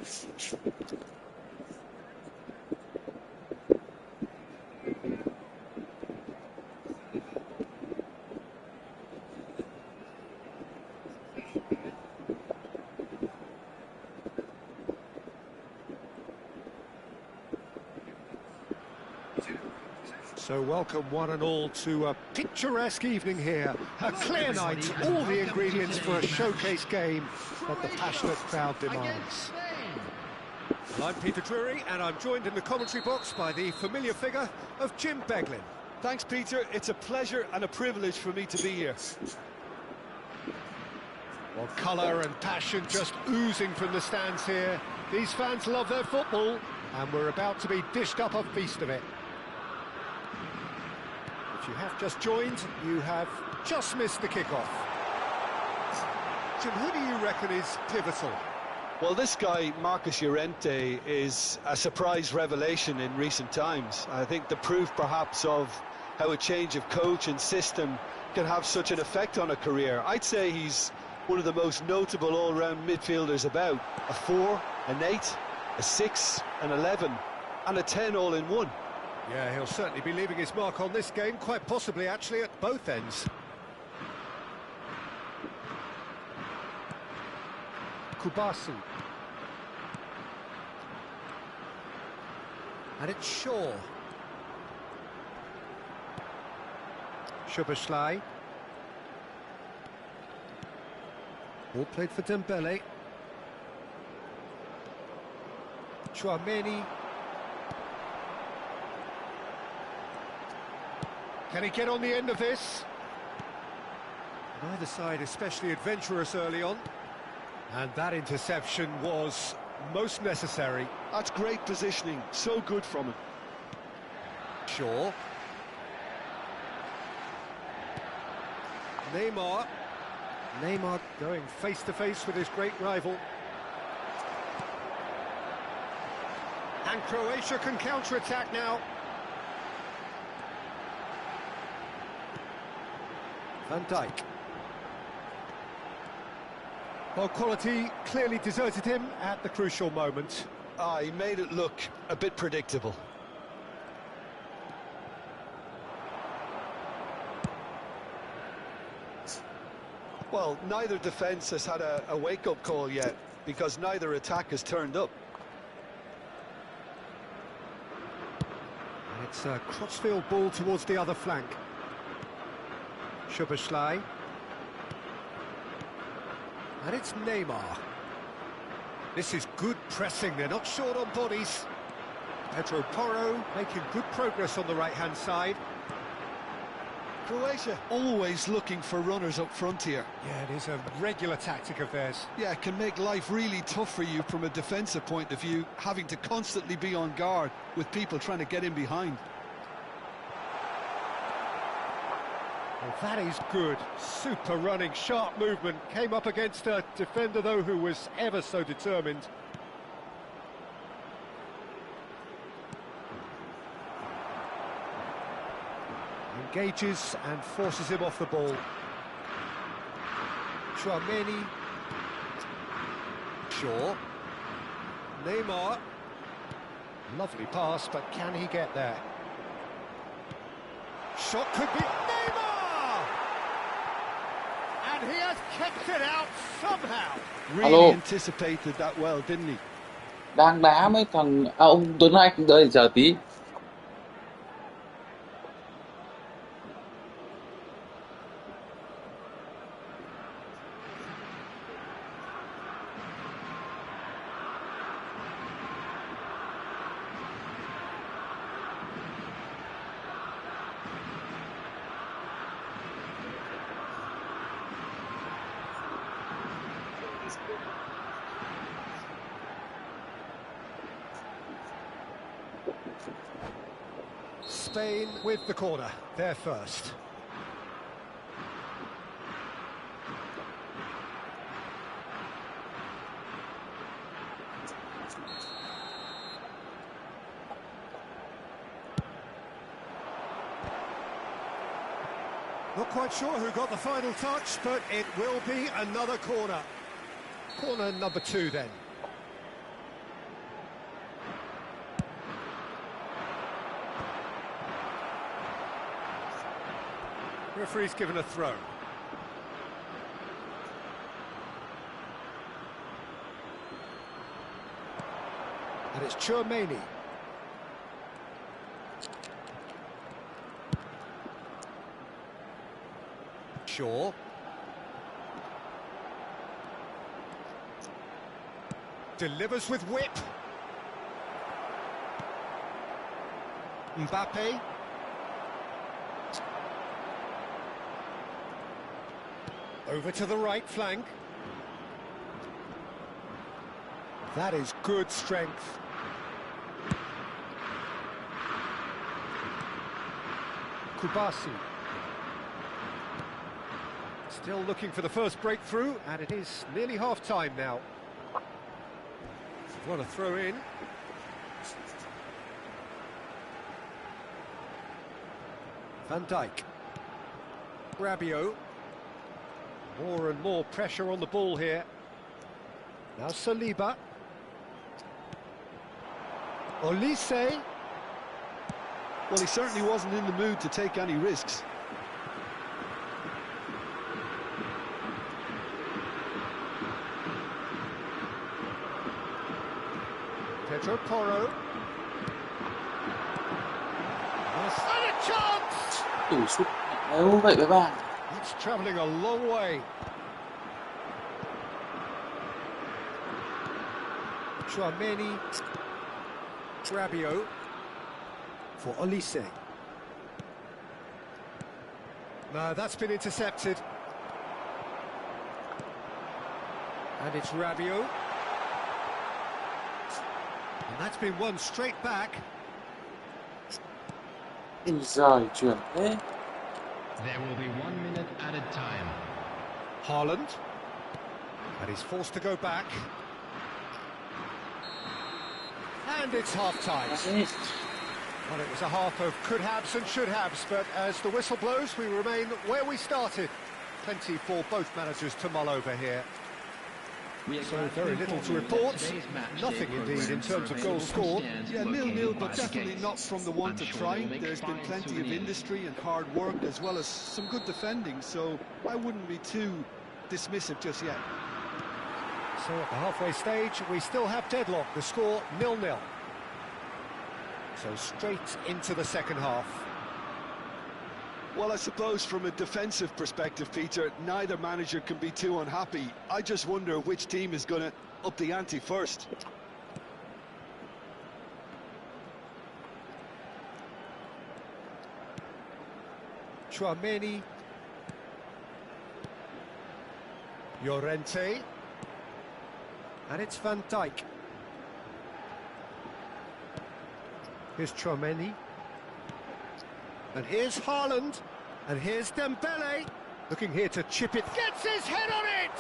So welcome one and all to a picturesque evening here. A clear night, all the ingredients for a showcase game that the passionate crowd demands. Well, I'm Peter Drury, and I'm joined in the commentary box by the familiar figure of Jim Beglin. Thanks, Peter. It's a pleasure and a privilege for me to be here. Well, colour and passion just oozing from the stands here. These fans love their football, and we're about to be dished up a feast of it. If you have just joined, you have just missed the kickoff. Jim, who do you reckon is pivotal? Well, this guy, Marcos Llorente, is a surprise revelation in recent times. I think the proof, perhaps, of how a change of coach and system can have such an effect on a career. I'd say he's one of the most notable all-round midfielders about. A 4, an 8, a 6, an 11, and a 10 all in one. Yeah, he'll certainly be leaving his mark on this game, quite possibly actually at both ends. Kubasu. And it's Shaw. Szoboszlai. Ball played for Dembele. Tchouaméni. Can he get on the end of this? Neither side especially adventurous early on. And that interception was most necessary. That's great positioning, so good from him. Shaw. Neymar. Neymar going face-to-face with his great rival. And Croatia can counter-attack now. Van Dijk. Well, quality clearly deserted him at the crucial moment. He made it look a bit predictable. Well, neither defence has had a wake-up call yet, because neither attack has turned up. And it's a crossfield ball towards the other flank. Szoboszlai. And it's Neymar. This is good pressing, they're not short on bodies. Pedro Porro making good progress on the right-hand side. Croatia always looking for runners up front here. Yeah, it is a regular tactic of theirs. Yeah, it can make life really tough for you from a defensive point of view, having to constantly be on guard with people trying to get in behind. Well, that is good. Super running, sharp movement. Came up against a defender, though, who was ever so determined. Engages and forces him off the ball. Tchouaméni. Shaw. Neymar. Lovely pass, but can he get there? Shot could be Neymar! And he has kept it out somehow. Really anticipated that well, didn't he? Đang đá mấy thằng... ông Tuấn Anh đợi chờ tí. Spain with the corner, they're first. Not quite sure who got the final touch, but it will be another corner. Corner number 2 then. Referee's given a throw. And it's Tchouaméni. Shaw. Delivers with whip. Mbappe. Over to the right flank. That is good strength. Kubasi. Still looking for the first breakthrough, and it is nearly half-time now. What a throw in. Van Dijk. Rabiot. More and more pressure on the ball here. Now Saliba. Olise. Well, he certainly wasn't in the mood to take any risks. Pedro Porro. And a chance! Tỷ sút nếu vậy với bạn. It's travelling a long way. Tchouaméni. Rabiot. For Olise. No, that's been intercepted. And it's Rabiot. And that's been won straight back. Giời chuyển thế. There will be 1 minute added time. Haaland. And he's forced to go back. And it's half-time. Đấy. Well, it was a half of could-haves and should-haves, but as the whistle blows, we remain where we started. Plenty for both managers to mull over here. So very little to report. Nothing indeed in terms of goals scored. Yeah, 0-0, but definitely not from the want of trying. There's been plenty of industry and hard work, as well as some good defending, so I wouldn't be too dismissive just yet. So at the halfway stage, we still have deadlock. The score 0-0. So straight into the second half. Well, I suppose from a defensive perspective, Peter, neither manager can be too unhappy. I just wonder which team is going to up the ante first. Tchouaméni. Llorente. And it's Van Dijk. Here's Tchouaméni. And here's Haaland. And here's Dembele. Looking here to chip it. Gets his head on it!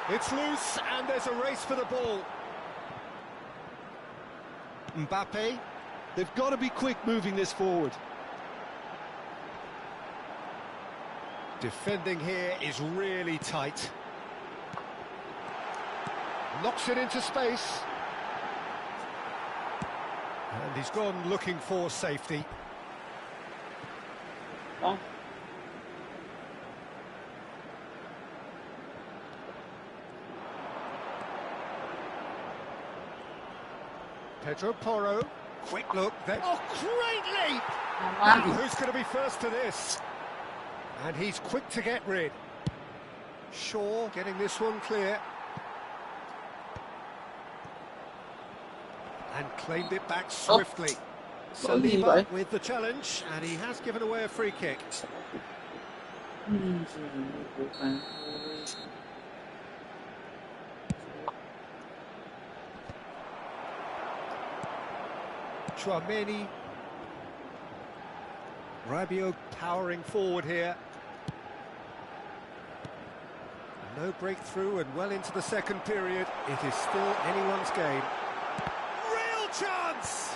It's loose, and there's a race for the ball. Mbappe. They've got to be quick moving this forward. Defending here is really tight. Knocks it into space. And he's gone looking for safety. Đó. Pedro Porro. Quick look. Then, oh, great leap! Ngon. Who's going to be first to this? And he's quick to get rid. Shaw getting this one clear. And claimed it back swiftly. Lỗi gì Saliba vậy? with the challenge, and he has given away a free kick. Tchouaméni. Rabiot powering forward here. No breakthrough and well into the second period. It is still anyone's game. Real chance!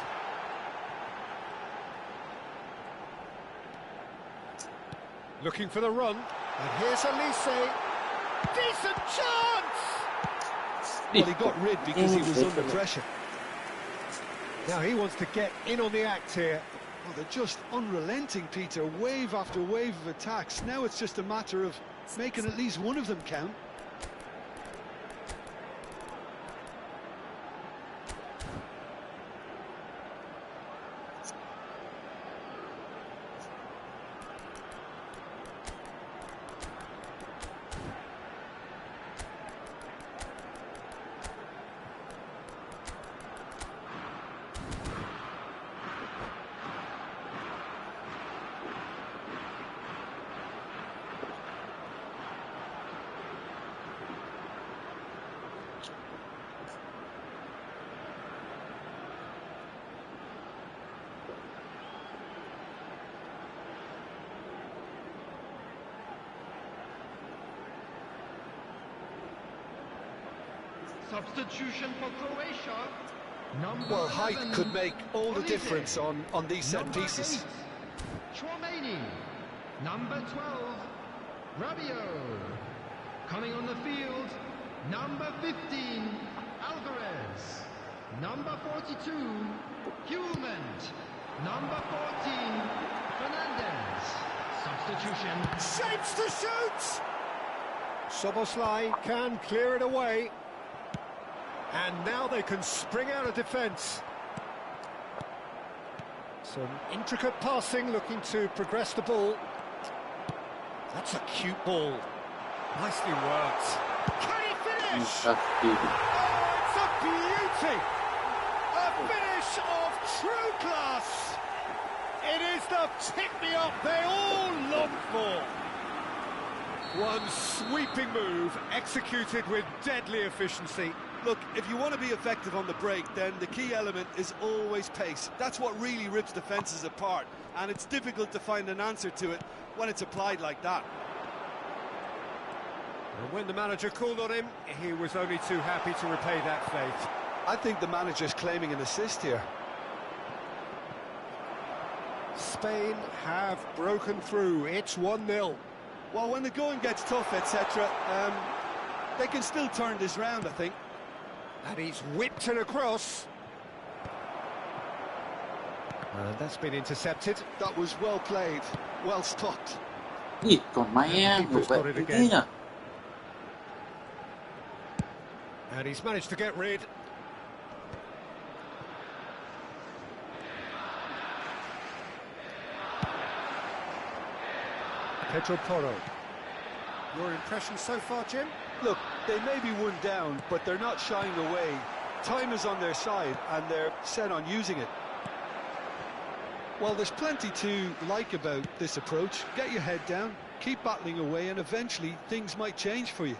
Looking for the run. And here's Olise. Decent chance! Well, he got rid because he was under pressure. Now he wants to get in on the act here. Well, they're just unrelenting, Peter. Wave after wave of attacks. Now it's just a matter of making at least one of them count. Substitution for Croatia. Number Well, height 11, could make all the Olise. difference on these set Number pieces. 8, Chouameni. Number 12, Rabiot. Coming on the field, number 15, Alvarez. Number 42, Hulment. Number 14, Fernandez. Substitution. Shapes to shoot! Szoboszlai can clear it away. And now they can spring out of defence. Some intricate passing, looking to progress the ball. That's a cute ball. Nicely worked. Can he finish? Fantastic. Oh, it's a beauty! A finish of true class! It is the pick-me-up they all long for. One sweeping move, executed with deadly efficiency. Look, if you want to be effective on the break, then the key element is always pace. That's what really rips defences apart, and it's difficult to find an answer to it when it's applied like that. And when the manager called on him, he was only too happy to repay that faith. I think the manager's claiming an assist here. Spain have broken through. It's 1-0. Well, when the going gets tough, etc., they can still turn this round, I think. And he's whipped it across. And that's been intercepted. That was well played, well stopped. Gì, còn mẹ ngược lại cái thế nhỉ? And he's managed to get rid. Pedro Porro. Your impression so far, Jim? Look, they may be one down, but they're not shying away. Time is on their side, and they're set on using it. Well, there's plenty to like about this approach. Get your head down, keep battling away, and eventually things might change for you.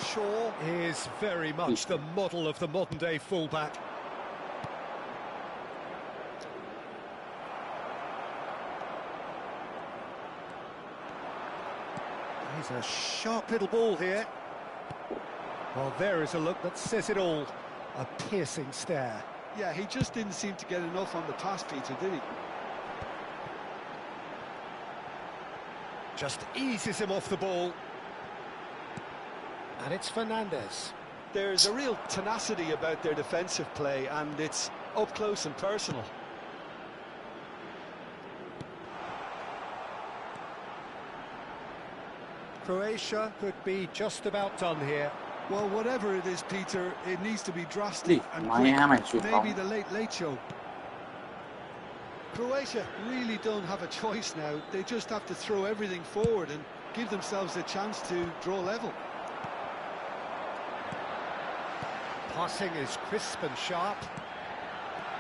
Shaw is very much the model of the modern-day fullback. He's a sharp little ball here. Well, there is a look that says it all. A piercing stare. Yeah, he just didn't seem to get enough on the pass, Peter, did he? Just eases him off the ball. And it's Fernandez. There's a real tenacity about their defensive play, and it's up close and personal. Croatia could be just about done here. Well, whatever it is, Peter, it needs to be drastic Gì, and mẹ mày quick. chụp Maybe bóng. the late show. Croatia really don't have a choice now. They just have to throw everything forward and give themselves a chance to draw level. Passing is crisp and sharp.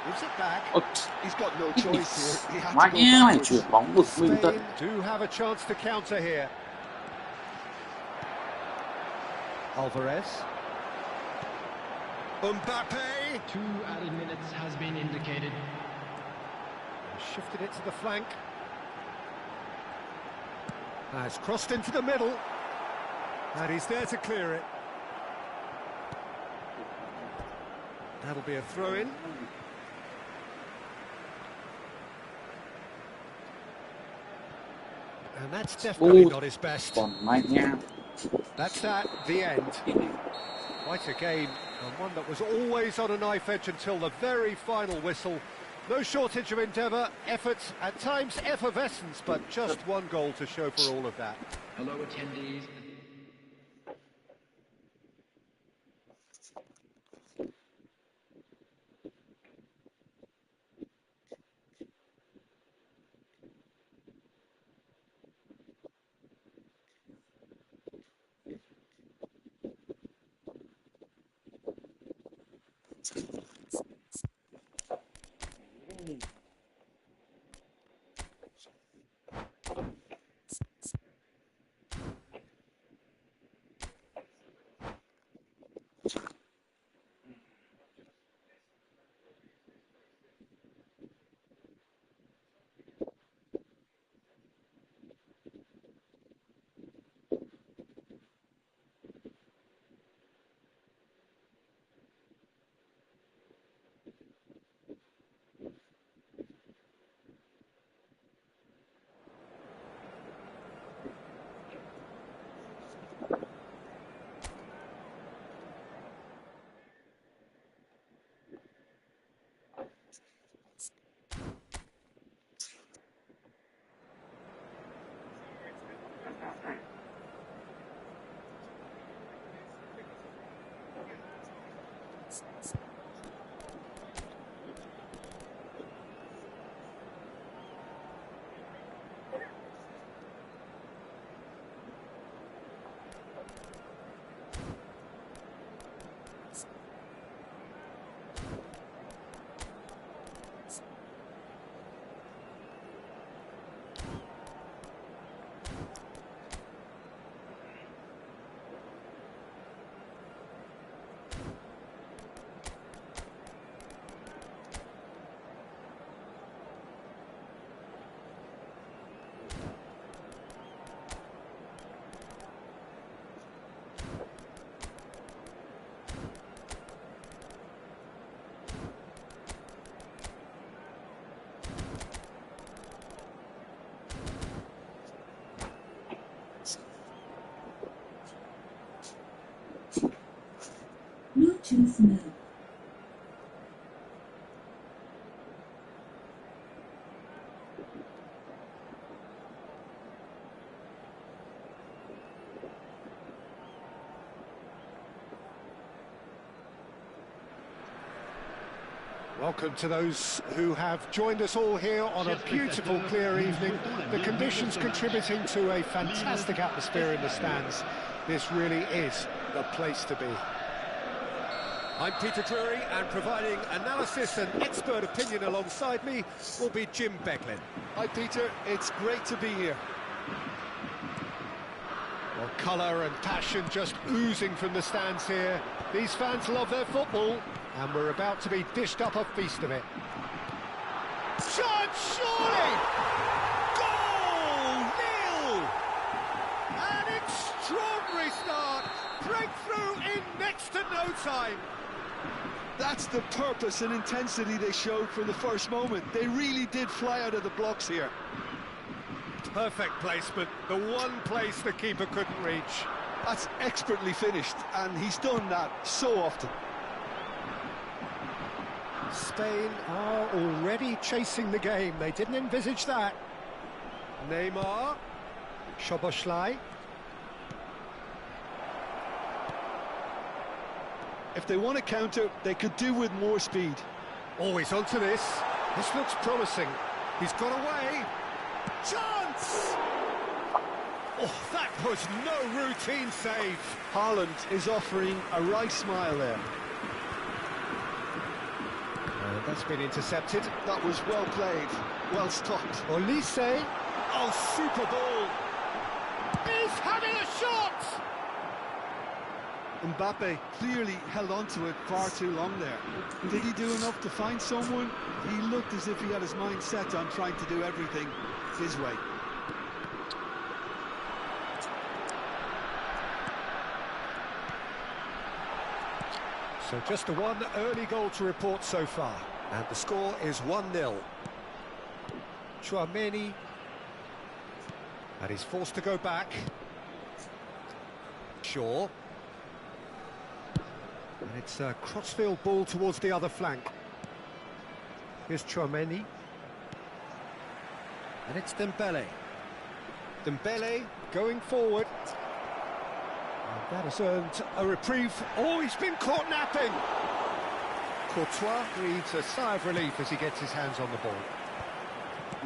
Gives it back. Ôi, He's got no cái gì? choice here. He had to Mẹ go mày backwards. chụp bóng bực mình tận. Spain do have a chance to counter here. Alvarez. Mbappe. 2 added minutes has been indicated. Shifted it to the flank. Has crossed into the middle. And he's there to clear it. That'll be a throw-in. And that's definitely not his best. Còn mẹ nha. That's that, the end. Quite a game, and one that was always on a knife edge until the very final whistle. No shortage of endeavour, effort, at times effervescence, but just one goal to show for all of that. Hello, attendees. Bluetooth mode. Welcome to those who have joined us all here on a beautiful, clear evening. The conditions contributing to a fantastic atmosphere in the stands. This really is the place to be. I'm Peter Drury, and providing analysis and expert opinion alongside me will be Jim Beglin. Hi Peter, it's great to be here. Well, colour and passion just oozing from the stands here. These fans love their football, and we're about to be dished up a feast of it. Chance, surely! Goal! Nil! An extraordinary start! Breakthrough in next to no time! That's the purpose and intensity they showed from the first moment. They really did fly out of the blocks here. Perfect placement, the one place the keeper couldn't reach. That's expertly finished, and he's done that so often. Spain are already chasing the game. They didn't envisage that. Neymar, Szoboszlai. If they want to counter, they could do with more speed. Always onto this. This looks promising. He's got away. Chance! Oh, that was no routine save. Haaland is offering a right smile there. That's been intercepted. That was well played, well stopped. Olise. Oh, super ball. He's having a shot! Mbappe clearly held on to it far too long there. Did he do enough to find someone? He looked as if he had his mind set on trying to do everything his way. So just the one early goal to report so far. And the score is 1-0. Tchouaméni. And he's forced to go back. Shaw. And it's a crossfield ball towards the other flank. Here's Tchouaméni. And it's Dembele. Dembele going forward. And that has earned a reprieve. Oh, he's been caught napping! Courtois breathes a sigh of relief as he gets his hands on the ball.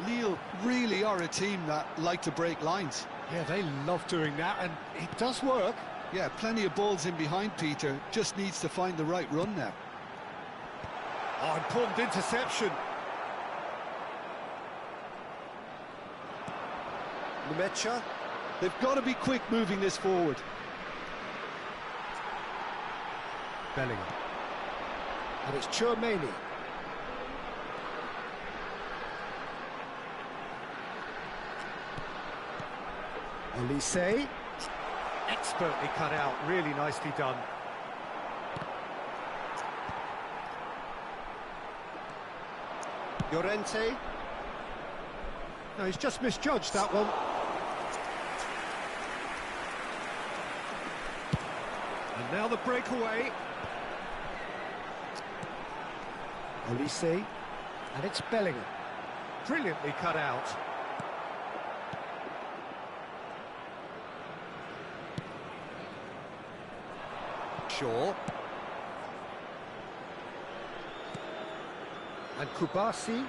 Lille really are a team that like to break lines. Yeah, they love doing that, and it does work. Yeah, plenty of balls in behind Peter, just needs to find the right run now. Oh, important interception. Nmecha. They've got to be quick moving this forward. Bellingham. And it's Tchouaméni. Olise. Expertly cut out, really nicely done. Llorente. No, he's just misjudged that one. And now the breakaway. Olise. And it's Bellingham. Brilliantly cut out. Shaw. And Kubasi.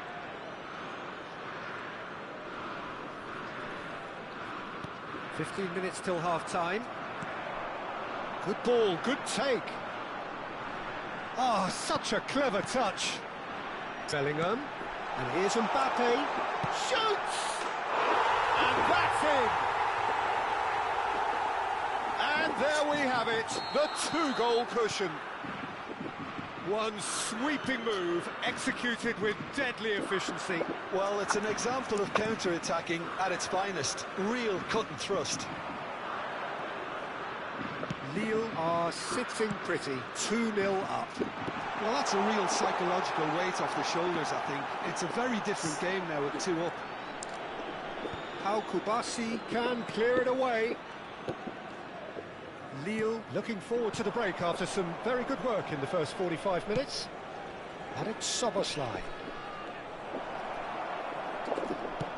"15 minutes till half-time. Good ball, good take. Oh, such a clever touch. Bellingham. And here's Mbappe. Shoots! And that's in! And there we have it, the two-goal cushion. One sweeping move, executed with deadly efficiency. Well, it's an example of counter-attacking at its finest. Real cut and thrust. Lille are sitting pretty, 2-0 up. Well, that's a real psychological weight off the shoulders, I think. It's a very different game now at 2 up. How Kubasi can clear it away. Lille looking forward to the break after some very good work in the first 45 minutes. And it's Szoboszlai.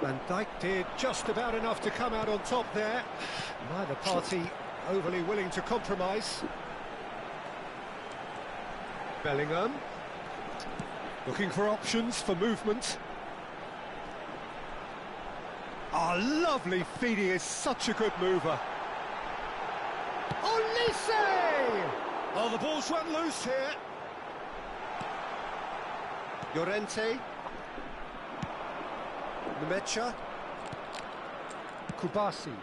Van Dijk did just about enough to come out on top there. Neither party overly willing to compromise. Bellingham. Looking for options for movement. Oh, lovely feed, he is such a good mover. Olise! Oh, the ball's run loose here. Llorente. Nmecha. Kubasi.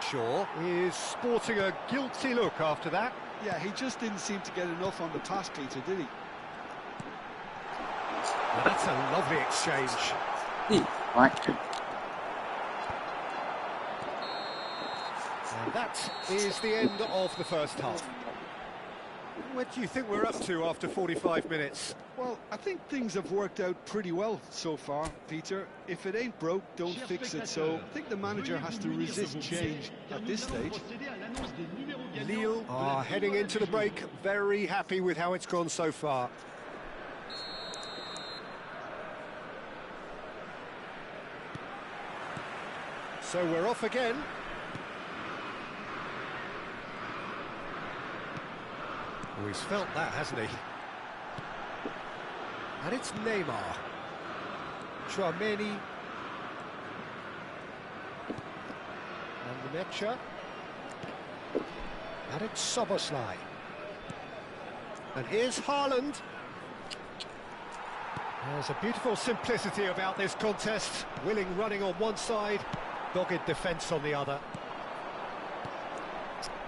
Shaw is sporting a guilty look after that. Yeah, he just didn't seem to get enough on the pass, Peter, did he? Well, that's a lovely exchange. Right. And that is the end of the first half. What do you think we're up to after 45 minutes? Well, I think things have worked out pretty well so far, Peter. If it ain't broke, don't fix it. So I think the manager has to resist change at this stage. Lille are heading into the break, very happy with how it's gone so far. So we're off again. Oh, he's felt that, hasn't he? And it's Neymar. Tchouaméni. And Nmecha. And it's Szoboszlai. And here's Haaland. There's a beautiful simplicity about this contest. Willing running on one side, dogged defence on the other.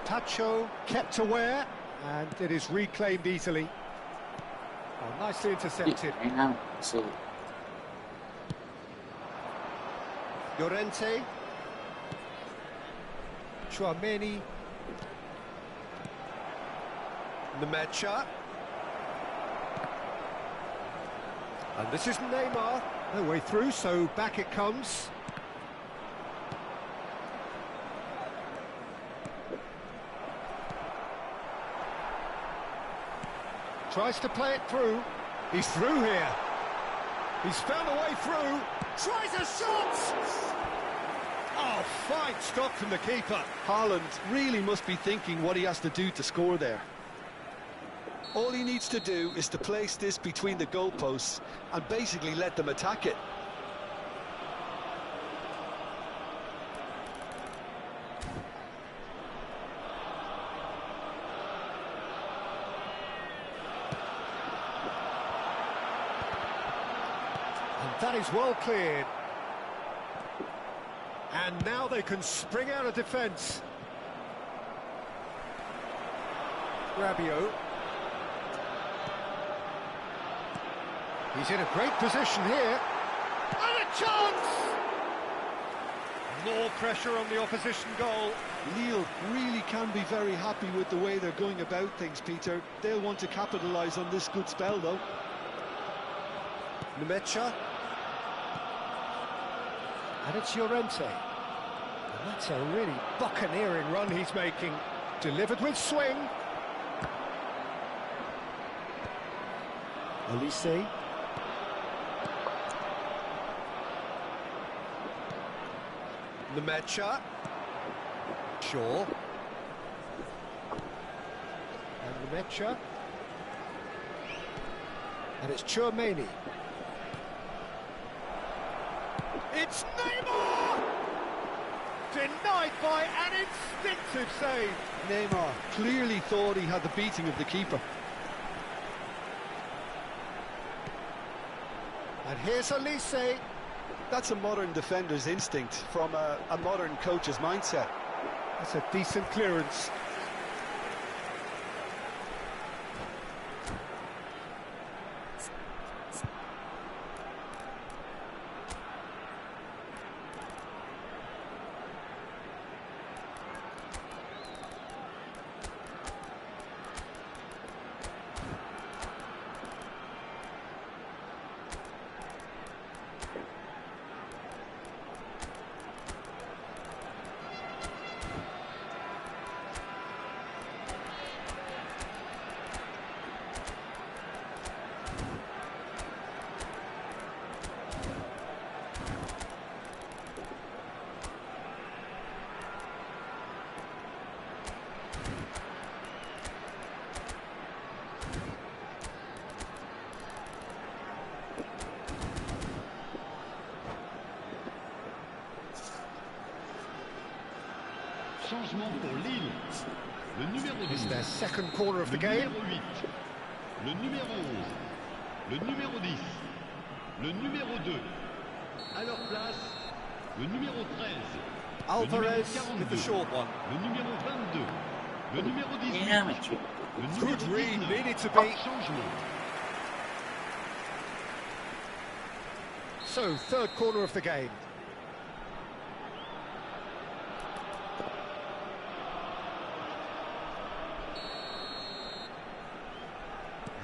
Tacho kept aware. And it is reclaimed easily. Oh, nicely intercepted. Llorente. Tchouaméni. Nmecha. And this is Neymar. No way through, so back it comes. Tries to play it through. He's through here. He's found a way through. Tries a shot! Oh, fine stop from the keeper. Haaland really must be thinking what he has to do to score there. All he needs to do is to place this between the goalposts and basically let them attack it. And that is well cleared. And now they can spring out of defence. Rabiot. He's in a great position here. And a chance! More pressure on the opposition goal. Lille really can be very happy with the way they're going about things, Peter. They'll want to capitalise on this good spell, though. Nemecha. And it's Llorente. And that's a really buccaneering run he's making. Delivered with swing. Olise. Nemecha. Shaw. And Nemecha. And it's Tchouaméni. It's Neymar! Denied by an instinctive save. Neymar clearly thought he had the beating of the keeper. And here's Olise. That's a modern defender's instinct from a modern coach's mindset. That's a decent clearance. Changement pour Lille. Le numéro 12. It's their second corner of the Le game. numéro 8. Le numéro 11. Le numéro 10. Le numéro 2. À leur place, le numéro 13. Alvarez le numéro with the 42. short one. Le numéro 22. Le numéro 18. Nghe mà chuyện. Le Good numéro read, 19. needed to be. Changement. So, third corner of the game.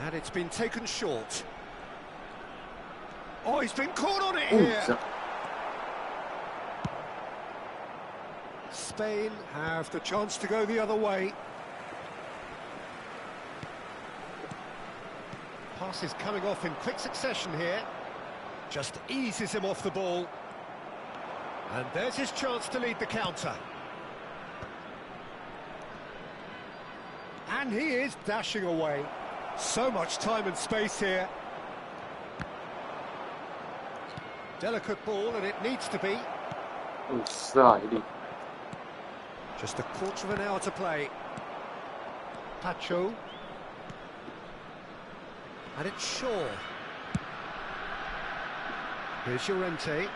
And it's been taken short. Oh, he's been caught on it here. Ui, Spain have the chance to go the other way. Pass is coming off in quick succession here. Just eases him off the ball. And there's his chance to lead the counter. And he is dashing away. So much time and space here. Delicate ball, and it needs to be. Ui giời đi. Just a quarter of an hour to play. Pacho. And it's Shaw. Here's Llorente.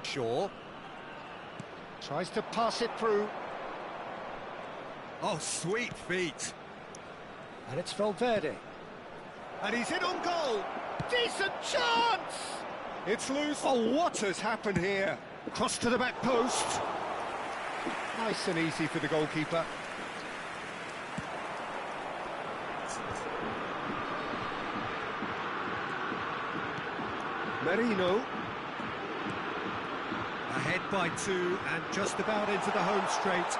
Shaw. Tries to pass it through. Oh, sweet feet. And it's Valverde. And he's in on goal. Decent chance! It's loose. Oh, what has happened here? Cross to the back post. Nice and easy for the goalkeeper. Merino. Ahead by 2 and just about into the home straight.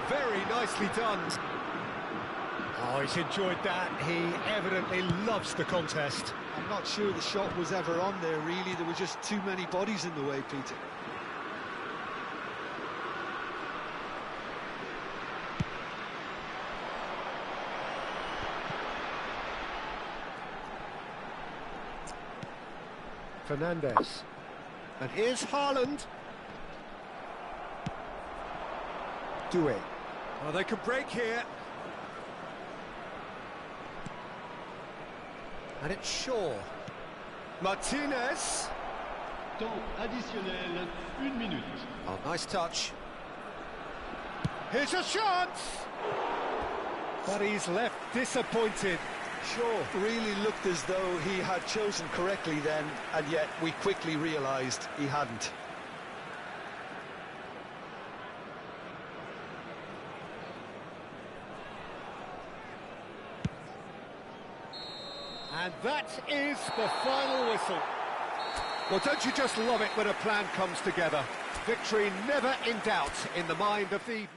Very nicely done. Oh, he's enjoyed that. He evidently loves the contest. I'm not sure the shot was ever on there, really. There were just too many bodies in the way, Peter. Fernandes. And here's Haaland. Doué. Oh, they could break here. And it's Shaw. Martinez. Temps additionnel, 1 minute. Oh, nice touch. Here's a chance! But he's left disappointed. Shaw really looked as though he had chosen correctly then, and yet we quickly realised he hadn't. And that is the final whistle. Well, don't you just love it when a plan comes together? Victory never in doubt in the mind of the...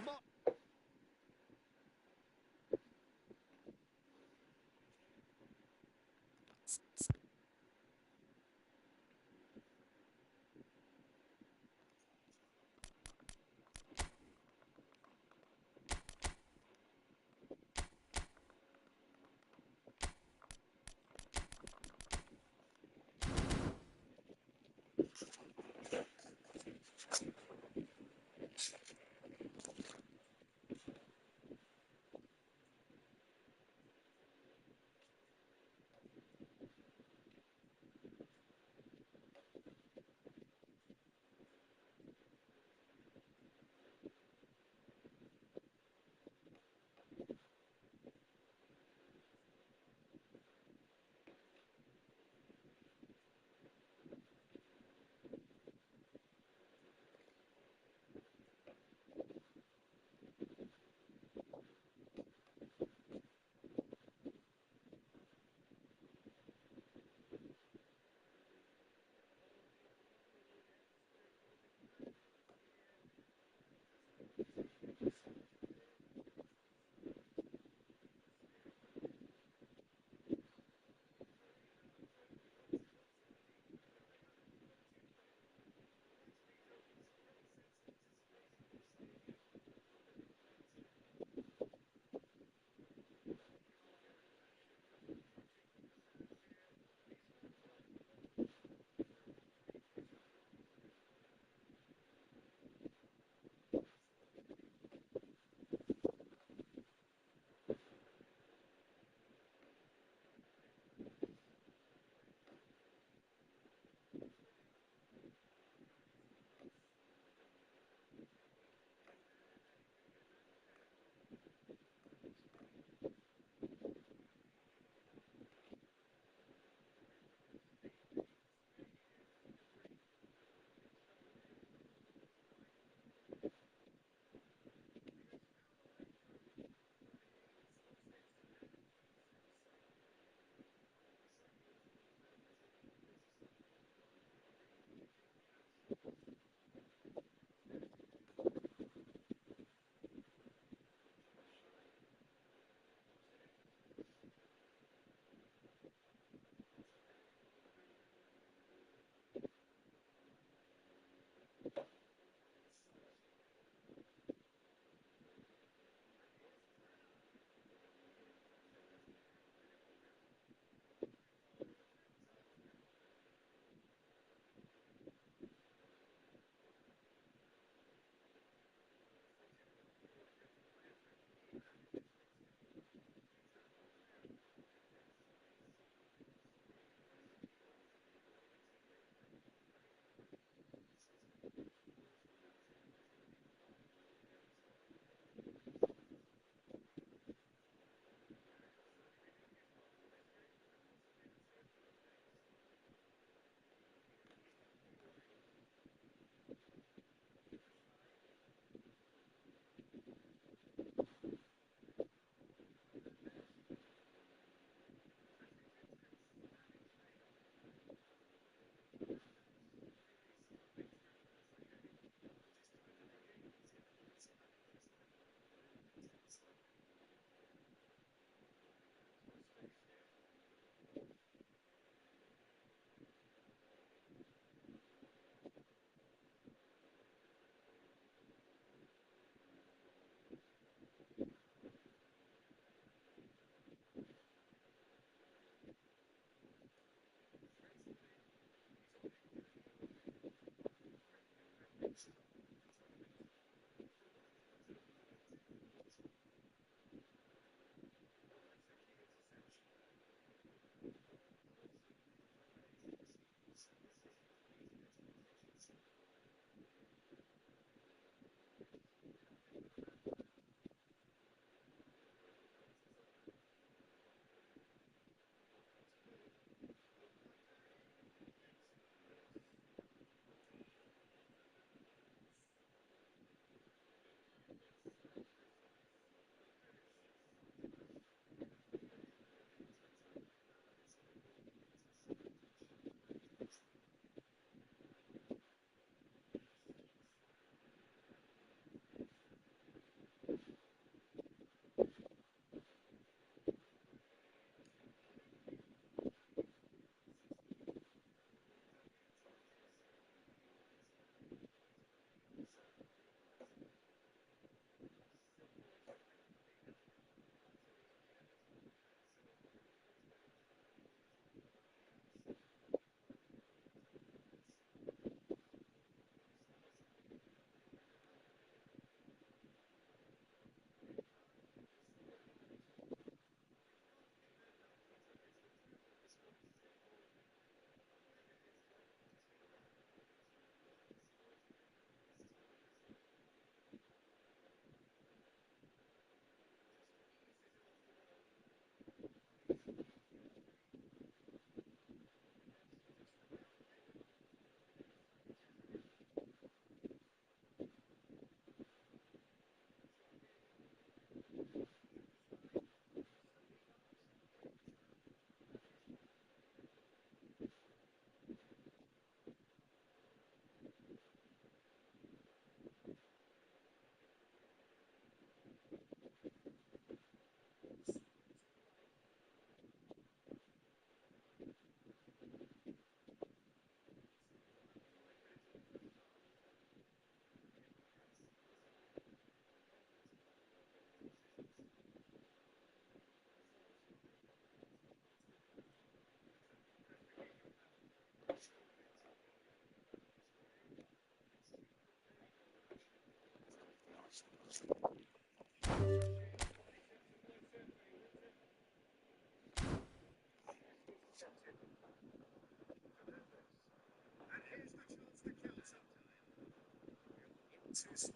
It's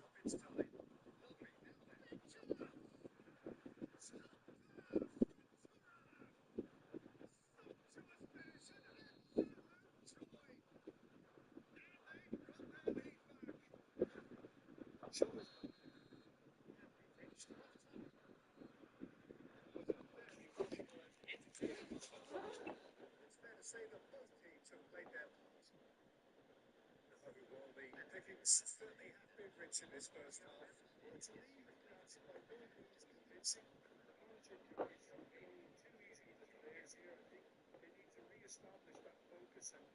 fair to say that both teams have played their part. Overall, the pickings certainly have been rich in this first half. Well, to me, that's by no means convincing. The manager committed two easy players here. I think they need to re-establish that focus and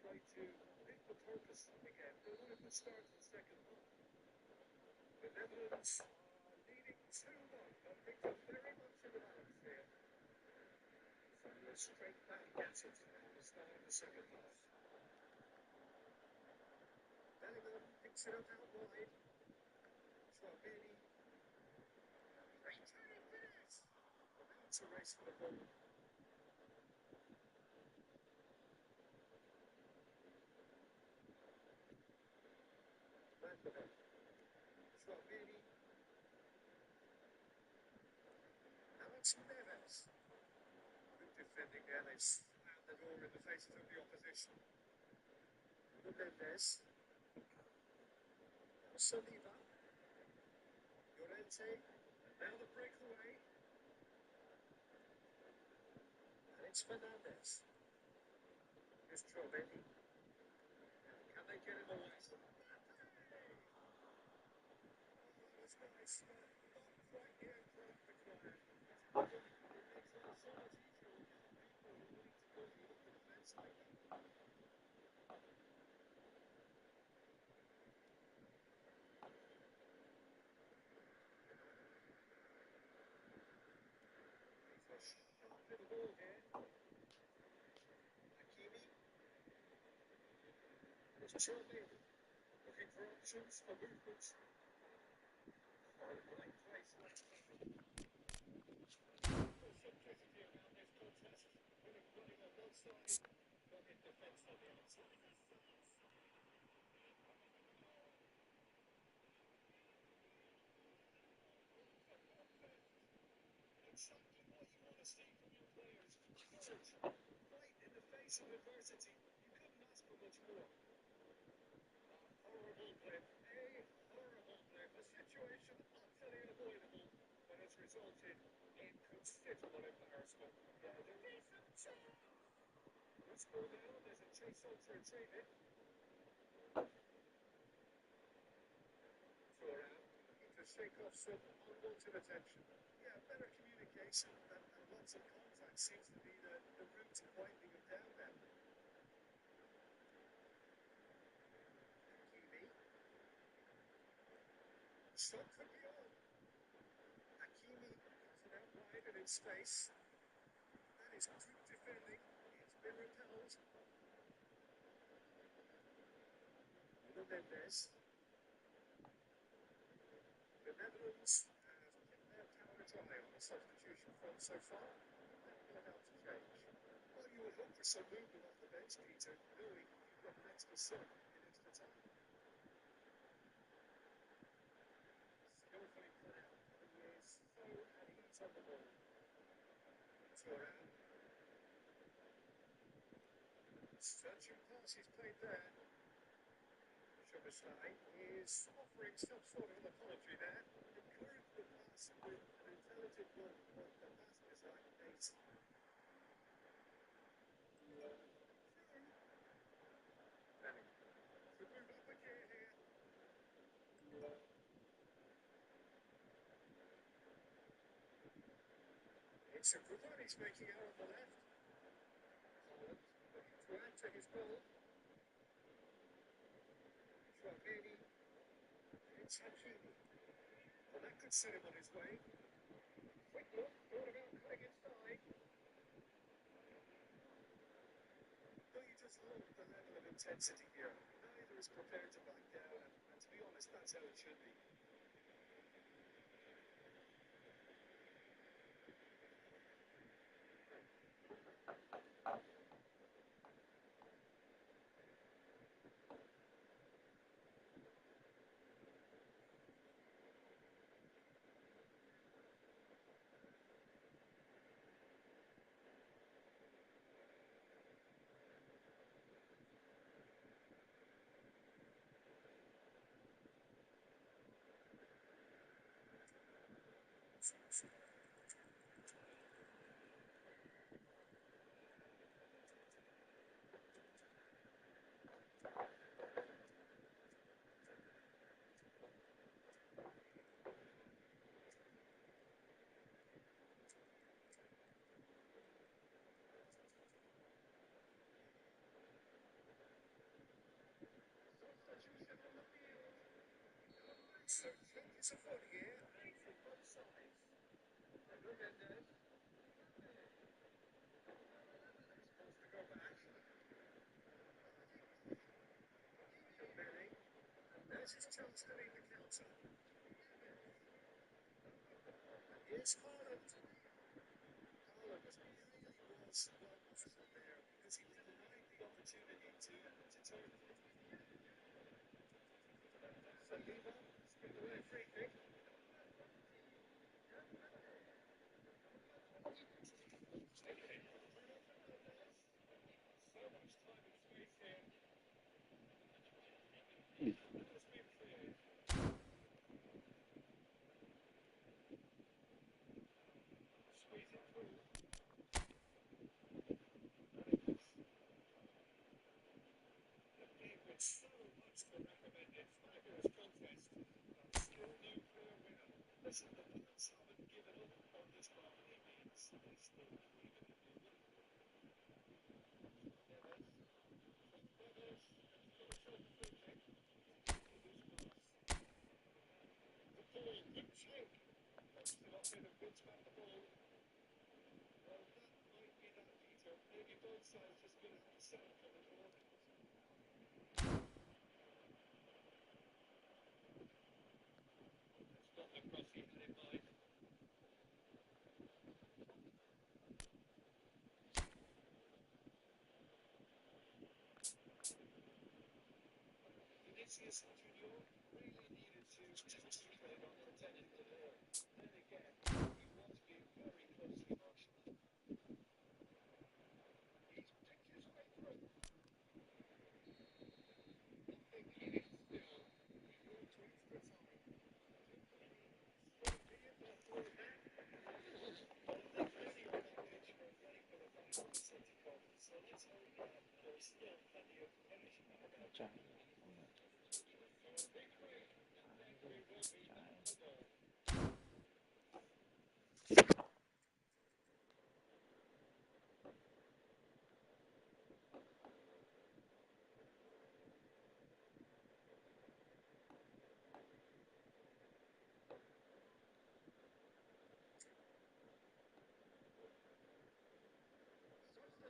try to pick the purpose again. They want a good start to the second half. The Netherlands are leading 2-1, but things are very much in the balance here. From the straight back gets it at the start of the second half. Bellingham picks it up out wide. Tchouaméni. Great turn of pass. But now it's a race for the ball. Landmark. Tchouaméni. Alex Neves. Good defending there. They slammed the door in the faces of the opposition. Mendes. Saliba. Llorente. And now the breakaway. And it's Fernandes. Here's Tchouaméni. Can they get him away? That's nice. Not quite the outcome required. It makes life so much easier when you have people who are willing to go through the defence like that. The ball here. Hakimi. There's Tchouaméni. Looking for options for movement. Oh, right place. Full simplicity around this contest. Winning running on one side, but in defence on the other side. Exactly what you want to see from your players. Courage, fight in the face of adversity. You couldn't ask for much more. Horrible blip, a horrible blip. A situation utterly unavoidable, but has resulted in considerable embarrassment. Yeah, the reason. Let's go now. There's a chase on to retrieve it. Thuram looking to shake off some unwanted attention. Yeah, better communication and lots of contact seems to be the route to winding him down then. Hakimi. Shot could be on. Hakimi cuts it out wide and in space. That is good defending. It's been repelled. Mendes. The Netherlands have kept their powder dry on the substitution front so far. They're about to change. Well, you would hope for some movement off the bench, Peter, knowing you've got an extra sub in extra time. Skillfully put out. He is so at ease on the ball. Thuram. Searching pass is played there. Szoboszlai is offering some sort of an apology there. Encouraged the pass with an intelligent one, but the pass is like ace. Bellingham. To move up a gear here. It's a good one he's making out on the left. Holland looking to add to his goal. Tchouaméni. It's Hakimi. Well, that could set him on his way. Quick look, thought about cutting inside. Don't you just love the level of intensity here? Neither is prepared to back down, and to be honest, that's how it should be. It's a foot here, from both sides. Hernandez. Supposed to go back. Belly. There's his chance to lead the counter. Here's Haaland. Haaland was really well watchful there because he denied the opportunity to turn it. Saliba, spin away a free kick. So much time and space here. Has been cleared. Squeezing through. The game with so much to recommend it. Fabulous contest. Still no clear winner. Listen, the fans haven't given up on this by any means. They still believe in it. Neves. Neves. Got a short free kick. The ball couldn't shake. Wants to lock in and wins back the ball. Well, that might be that, Peter. Maybe both sides just going to have to settle for the draw. That's not the cross he had in mind. Vinicius Junior really needed to concentrate on protecting the ball. Then again, he was being very closely watched. He's picked his way through. Nothing here still. We've moved to extra time. Should be able to throw it back. Well, they're ready on that pitch. They're ready for the final City Cup. So let's hope that there's still plenty of energy about.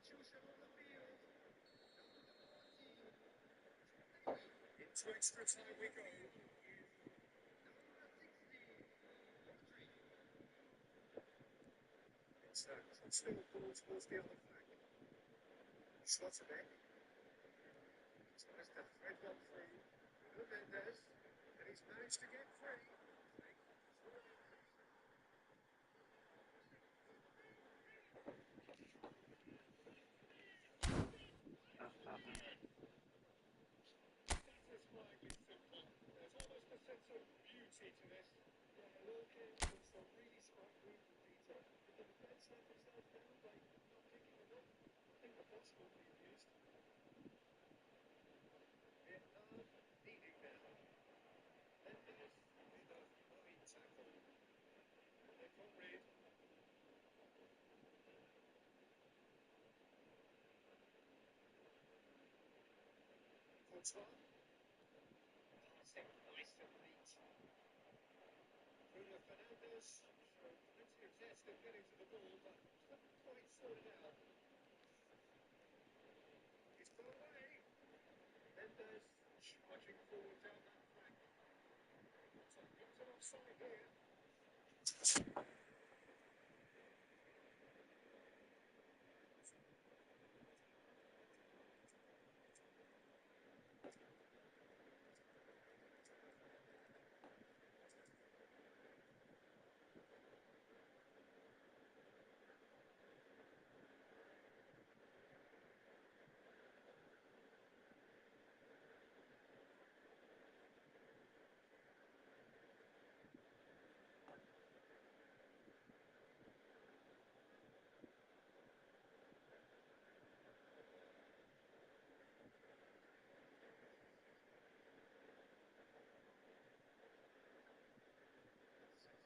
Substitution on the field. Into extra time we go. It's still a ball towards the other flag. Slotterbeck. Tries to thread one through. Hernandez. And he's managed to get free. Satisfyingly simple. There's almost a sense of beauty to this. They're working with some really smart moves and detail. If the defence let themselves down by not picking them up, I think the boss will be amused. Vietnam leading now. Mendes with a fine tackle. And they can't read. Courtois. Passing nice and neat. Bruno Fernandes showed plenty of zest in getting to the ball, but couldn't quite sort it out. It's put away. Mendes charging forward down that flank. So he's an offside here.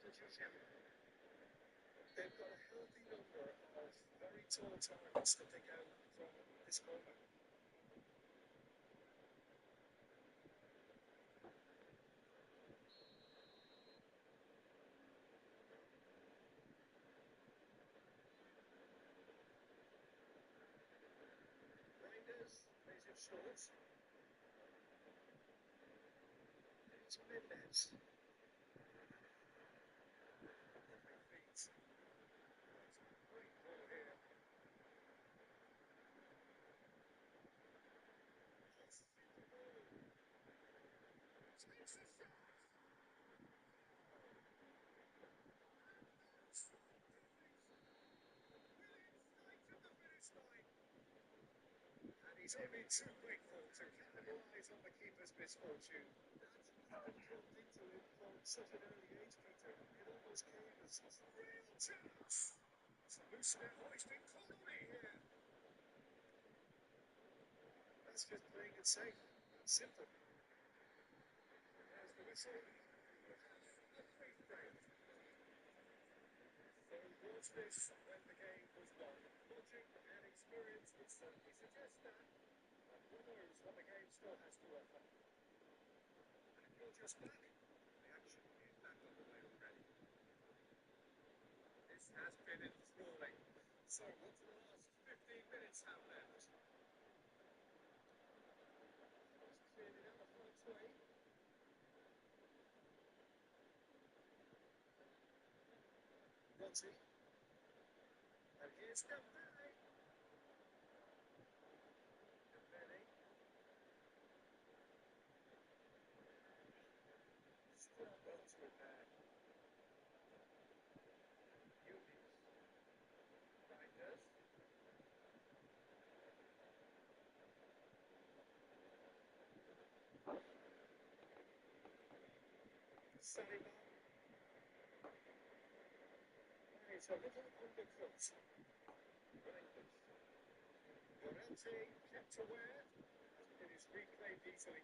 Substitution. They've got a healthy number of very tall targets that they go from this moment. Plays it short. It's Mendes. Lovely feet. That's a great ball here. Takes a shot. And he's only too grateful to capitalise on the keeper's misfortune. That had into him from such an early age, Peter. It almost came as a real chance. Lucien hoisting Colony here. That's just playing it safe. Simple. There's the whistle. A great break. So was this when the game was won? Logic and experience would certainly suggest that. But who knows what the game still has to offer. And if you're just back, the action is back on the way already. This has been enthralling. So what do the last 15 minutes have left? It's clearly down the front way. Rodri. And here's Dembele. Dembele. Still well to repair. Yildiz. Reinders. Saliba. It's a little undercooked. Reinders. Llorente kept aware. It is reclaimed easily.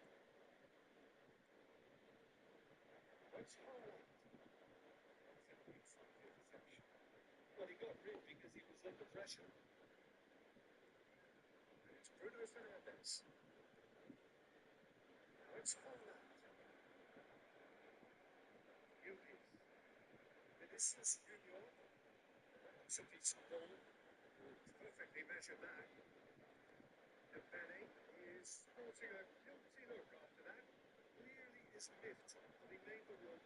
What's Haaland? Well, he got rid because he was under pressure. And it's Bruno Fernandes. Now it's Haaland. Yildiz. Vinicius Junior. That's a decent ball. It's perfectly measured that. Dembele is sporting a guilty look after that. Clearly is miffed, and he made the run.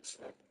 Thank